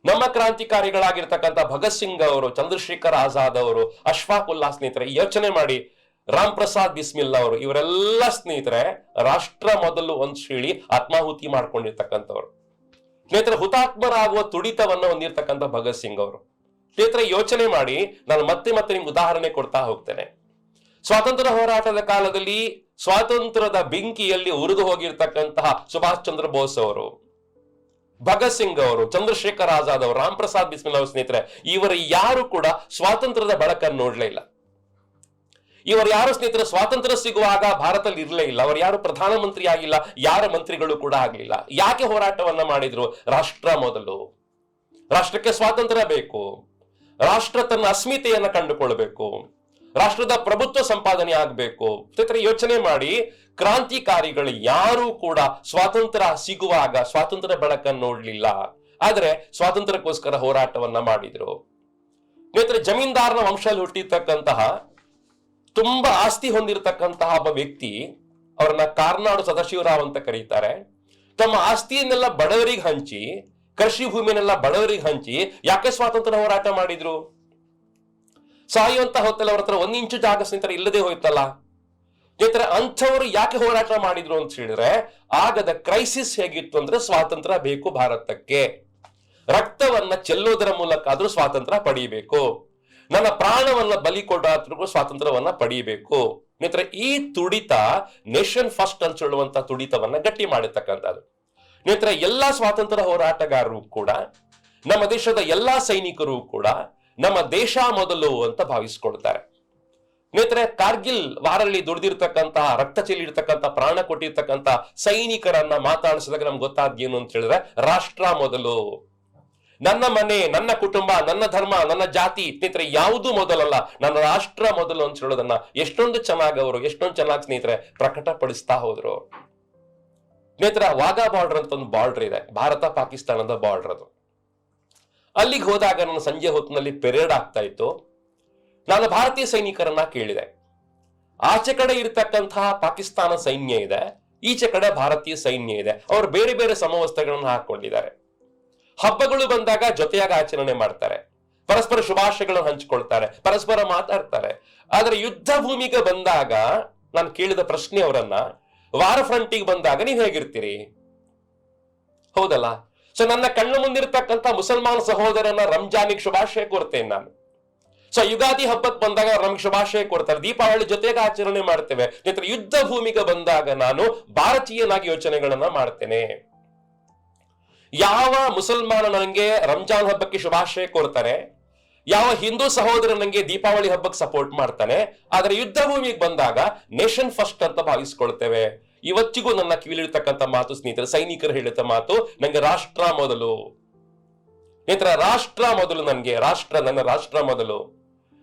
ನಮ್ಮ ಕ್ರಾಂತಿಕಾರಿಗಳಾಗಿರ್ತಕ್ಕಂಥ ಭಗತ್ ಸಿಂಗ್ ಅವರು, ಚಂದ್ರಶೇಖರ್ ಆಜಾದ್ ಅವರು, ಅಶ್ಫಾಕ್ ಉಲ್ಲಾ ಸ್ನೇಹಿತರೆ ಯೋಚನೆ ಮಾಡಿ, ರಾಮ್ ಪ್ರಸಾದ್ ಬಿಸ್ಮಿಲ್ಲಾ ಅವರು, ಇವರೆಲ್ಲ ಸ್ನೇಹಿತರೆ ರಾಷ್ಟ್ರ ಮೊದಲು ಅಂತ ಹೇಳಿ ಆತ್ಮಾಹುತಿ ಮಾಡ್ಕೊಂಡಿರ್ತಕ್ಕಂಥವ್ರು. ಸ್ನೇಹಿತರೆ ಹುತಾತ್ಮರಾಗುವ ತುಡಿತವನ್ನ ಹೊಂದಿರತಕ್ಕಂಥ ಭಗತ್ ಸಿಂಗ್ ಅವರು. ಸ್ನೇಹಿತರೆ ಯೋಚನೆ ಮಾಡಿ, ನಾನು ಮತ್ತೆ ನಿಮ್ಗೆ ಉದಾಹರಣೆ ಕೊಡ್ತಾ ಹೋಗ್ತೇನೆ. ಸ್ವಾತಂತ್ರ್ಯ ಹೋರಾಟದ ಕಾಲದಲ್ಲಿ ಸ್ವಾತಂತ್ರ್ಯದ ಬೆಂಕಿಯಲ್ಲಿ ಉರಿದು ಹೋಗಿರ್ತಕ್ಕಂತಹ ಸುಭಾಷ್ ಚಂದ್ರ ಬೋಸ್ ಅವರು, ಭಗತ್ ಸಿಂಗ್ ಅವರು, ಚಂದ್ರಶೇಖರ್ ಆಜಾದ್ ಅವರು, ರಾಮ್ ಪ್ರಸಾದ್ ಬಿಸ್ಮಿಲ್ಲಾ ಅವರು ಸ್ನೇಹಿತರೆ ಇವರು ಯಾರು ಕೂಡ ಸ್ವಾತಂತ್ರ್ಯದ ಬೆಳಕನ್ನು ನೋಡ್ಲೇ ಇಲ್ಲ. ಇವರು ಯಾರು ಸ್ನೇಹಿತರೆ ಸ್ವಾತಂತ್ರ್ಯ ಸಿಗುವಾಗ ಭಾರತದಲ್ಲಿ ಇರಲೇ ಇಲ್ಲ. ಅವರು ಯಾರು ಪ್ರಧಾನಮಂತ್ರಿ ಆಗಿಲ್ಲ, ಯಾರ ಮಂತ್ರಿಗಳು ಕೂಡ ಆಗ್ಲಿಲ್ಲ. ಯಾಕೆ ಹೋರಾಟವನ್ನ ಮಾಡಿದ್ರು? ರಾಷ್ಟ್ರ ಮೊದಲು, ರಾಷ್ಟ್ರಕ್ಕೆ ಸ್ವಾತಂತ್ರ್ಯ ಬೇಕು, ರಾಷ್ಟ್ರ ತನ್ನ ಅಸ್ಮಿತೆಯನ್ನ ಕಂಡುಕೊಳ್ಬೇಕು, ರಾಷ್ಟ್ರದ ಪ್ರಭುತ್ವ ಸಂಪಾದನೆ ಆಗ್ಬೇಕು. ಸ್ನೇಹಿತರೆ ಯೋಚನೆ ಮಾಡಿ, ಕ್ರಾಂತಿಕಾರಿಗಳು ಯಾರು ಕೂಡ ಸ್ವಾತಂತ್ರ್ಯ ಸಿಗುವಾಗ ಸ್ವಾತಂತ್ರ್ಯ ಬೆಳಕನ್ನು ನೋಡ್ಲಿಲ್ಲ, ಆದ್ರೆ ಸ್ವಾತಂತ್ರ್ಯಕ್ಕೋಸ್ಕರ ಹೋರಾಟವನ್ನ ಮಾಡಿದ್ರು. ಸ್ನೇಹಿತರೆ ಜಮೀನ್ದಾರನ ವಂಶದಲ್ಲಿ ಹುಟ್ಟಿರ್ತಕ್ಕಂತಹ, ತುಂಬಾ ಆಸ್ತಿ ಹೊಂದಿರತಕ್ಕಂತಹ ಒಬ್ಬ ವ್ಯಕ್ತಿ, ಅವರನ್ನ ಕಾರ್ನಾಡು ಸದಾಶಿವರಾವ್ ಅಂತ ಕರೀತಾರೆ. ತಮ್ಮ ಆಸ್ತಿಯನ್ನೆಲ್ಲ ಬಡವರಿಗೆ ಹಂಚಿ, ಕೃಷಿ ಭೂಮಿಯನ್ನೆಲ್ಲ ಬಡವರಿಗೆ ಹಂಚಿ ಯಾಕೆ ಸ್ವಾತಂತ್ರ್ಯ ಹೋರಾಟ ಮಾಡಿದ್ರು? ಸಾಯುವಂತ ಹೊತ್ತಲ್ಲಿ ಅವ್ರ ಹತ್ರ 1 ಇಂಚು ಜಾಗ ಸ್ನೇಹಿತರೆ ಇಲ್ಲದೆ ಹೋಯ್ತಲ್ಲ. ಸ್ನೇಹಿತರೆ ಅಂಥವ್ರು ಯಾಕೆ ಹೋರಾಟ ಮಾಡಿದ್ರು ಅಂತ ಹೇಳಿದ್ರೆ, ಆಗದ ಕ್ರೈಸಿಸ್ ಹೇಗಿತ್ತು ಅಂದ್ರೆ, ಸ್ವಾತಂತ್ರ್ಯ ಬೇಕು ಭಾರತಕ್ಕೆ, ರಕ್ತವನ್ನ ಚೆಲ್ಲೋದರ ಮೂಲಕ ಆದ್ರೂ ಸ್ವಾತಂತ್ರ್ಯ ಪಡೀಬೇಕು, ನನ್ನ ಪ್ರಾಣವನ್ನ ಬಲಿ ಕೊಡಾದ್ರೂ ಸ್ವಾತಂತ್ರ್ಯವನ್ನ ಪಡೀಬೇಕು. ಸ್ನೇಹಿತರೆ ಈ ತುಡಿತ ನೇಷನ್ ಫಸ್ಟ್ ಅಂತ ಹೇಳುವಂತ ತುಡಿತವನ್ನ ಗಟ್ಟಿ ಮಾಡಿರ್ತಕ್ಕಂಥದ್ದು. ಸ್ನೇಹಿತರೆ ಎಲ್ಲಾ ಸ್ವಾತಂತ್ರ್ಯ ಹೋರಾಟಗಾರರು ಕೂಡ, ನಮ್ಮ ದೇಶದ ಎಲ್ಲಾ ಸೈನಿಕರು ಕೂಡ ನಮ್ಮ ದೇಶ ಮೊದಲು ಅಂತ ಭಾವಿಸ್ಕೊಳ್ತಾರೆ. ಸ್ನೇಹಿತರೆ ಕಾರ್ಗಿಲ್ ವಾರಲ್ಲಿ ದುಡಿದಿರ್ತಕ್ಕಂತಹ, ರಕ್ತ ಚೆಲ್ಲಿರ್ತಕ್ಕಂಥ, ಪ್ರಾಣ ಕೊಟ್ಟಿರ್ತಕ್ಕಂಥ ಸೈನಿಕರನ್ನ ಮಾತಾಡಿಸಿದಾಗ ನಮ್ಗೆ ಗೊತ್ತಾದ್ಯೇನು ಅಂತ ಹೇಳಿದ್ರೆ, ರಾಷ್ಟ್ರ ಮೊದಲು, ನನ್ನ ಮನೆ, ನನ್ನ ಕುಟುಂಬ, ನನ್ನ ಧರ್ಮ, ನನ್ನ ಜಾತಿ ಸ್ನೇಹಿತರೆ ಯಾವುದು ಮೊದಲಲ್ಲ, ನನ್ನ ರಾಷ್ಟ್ರ ಮೊದಲು ಅಂತ ಹೇಳೋದನ್ನ ಎಷ್ಟೊಂದು ಚೆನ್ನಾಗಿ ಸ್ನೇಹಿತರೆ ಪ್ರಕಟಪಡಿಸ್ತಾ ಹೋದ್ರು. ಸ್ನೇಹಿತರೆ ವಾಘಾ ಬಾರ್ಡರ್ ಅಂತ ಒಂದು ಬಾರ್ಡರ್ ಇದೆ, ಭಾರತ ಪಾಕಿಸ್ತಾನದ ಬಾರ್ಡರ್ ಅದು. ಅಲ್ಲಿಗೆ ಹೋದಾಗ ನನ್ನ ಸಂಜೆ ಹೊತ್ತಿನಲ್ಲಿ ಪೆರೇಡ್ ಆಗ್ತಾ ಇತ್ತು. ನಾನು ಭಾರತೀಯ ಸೈನಿಕರನ್ನ ಕೇಳಿದೆ, ಆಚೆ ಕಡೆ ಇರತಕ್ಕಂತಹ ಪಾಕಿಸ್ತಾನ ಸೈನ್ಯ ಇದೆ, ಈಚೆ ಕಡೆ ಭಾರತೀಯ ಸೈನ್ಯ ಇದೆ, ಅವರು ಬೇರೆ ಬೇರೆ ಸಮವಸ್ತ್ರಗಳನ್ನ ಹಾಕೊಂಡಿದ್ದಾರೆ. ಹಬ್ಬಗಳು ಬಂದಾಗ ಜೊತೆಯಾಗಿ ಆಚರಣೆ ಮಾಡ್ತಾರೆ, ಪರಸ್ಪರ ಶುಭಾಶಯಗಳನ್ನು ಹಂಚಿಕೊಳ್ತಾರೆ, ಪರಸ್ಪರ ಮಾತಾಡ್ತಾರೆ. ಆದ್ರೆ ಯುದ್ಧ ಭೂಮಿಗೆ ಬಂದಾಗ ನಾನು ಕೇಳಿದ ಪ್ರಶ್ನೆ ಅವರನ್ನ, ವಾರ ಫ್ರಂಟಿಗೆ ಬಂದಾಗ ನೀವ್ ಹೇಗಿರ್ತೀರಿ? ಹೌದಲ್ಲ? ಸೊ ನನ್ನ ಕಣ್ಣು ಮುಂದಿರ್ತಕ್ಕಂಥ ಮುಸಲ್ಮಾನ ಸಹೋದರನ ರಂಜಾನಿಗೆ ಶುಭಾಶಯ ಕೋರ್ತೇನೆ ನಾನು. ಸೊ ಯುಗಾದಿ ಹಬ್ಬಕ್ಕೆ ಬಂದಾಗ ನಮ್ಗೆ ಶುಭಾಶಯ ಕೊಡ್ತಾರೆ, ದೀಪಾವಳಿ ಜೊತೆಗೆ ಆಚರಣೆ ಮಾಡ್ತೇವೆ. ಯುದ್ಧ ಭೂಮಿಗೆ ಬಂದಾಗ ನಾನು ಭಾರತೀಯನಾಗಿ ಯೋಚನೆಗಳನ್ನ ಮಾಡ್ತೇನೆ. ಯಾವ ಮುಸಲ್ಮಾನ ನನಗೆ ರಂಜಾನ್ ಹಬ್ಬಕ್ಕೆ ಶುಭಾಶಯ ಕೋರ್ತಾನೆ, ಯಾವ ಹಿಂದೂ ಸಹೋದರ ನನಗೆ ದೀಪಾವಳಿ ಹಬ್ಬಕ್ಕೆ ಸಪೋರ್ಟ್ ಮಾಡ್ತಾನೆ, ಆದ್ರೆ ಯುದ್ಧ ಭೂಮಿಗೆ ಬಂದಾಗ ನೇಷನ್ ಫಸ್ಟ್ ಅಂತ ಭಾವಿಸ್ಕೊಳ್ತೇವೆ. ಇವತ್ತಿಗೂ ನನ್ನ ಕಿವಿಲಿರ್ತಕ್ಕಂಥ ಮಾತು ಸ್ನೇಹಿತರೆ, ಸೈನಿಕರು ಹೇಳಿದ ಮಾತು, ನಂಗೆ ರಾಷ್ಟ್ರ ಮೊದಲು ಸ್ನೇಹಿತರೆ, ರಾಷ್ಟ್ರ ಮೊದಲು, ನನ್ಗೆ ರಾಷ್ಟ್ರ, ನನ್ನ ರಾಷ್ಟ್ರ ಮೊದಲು.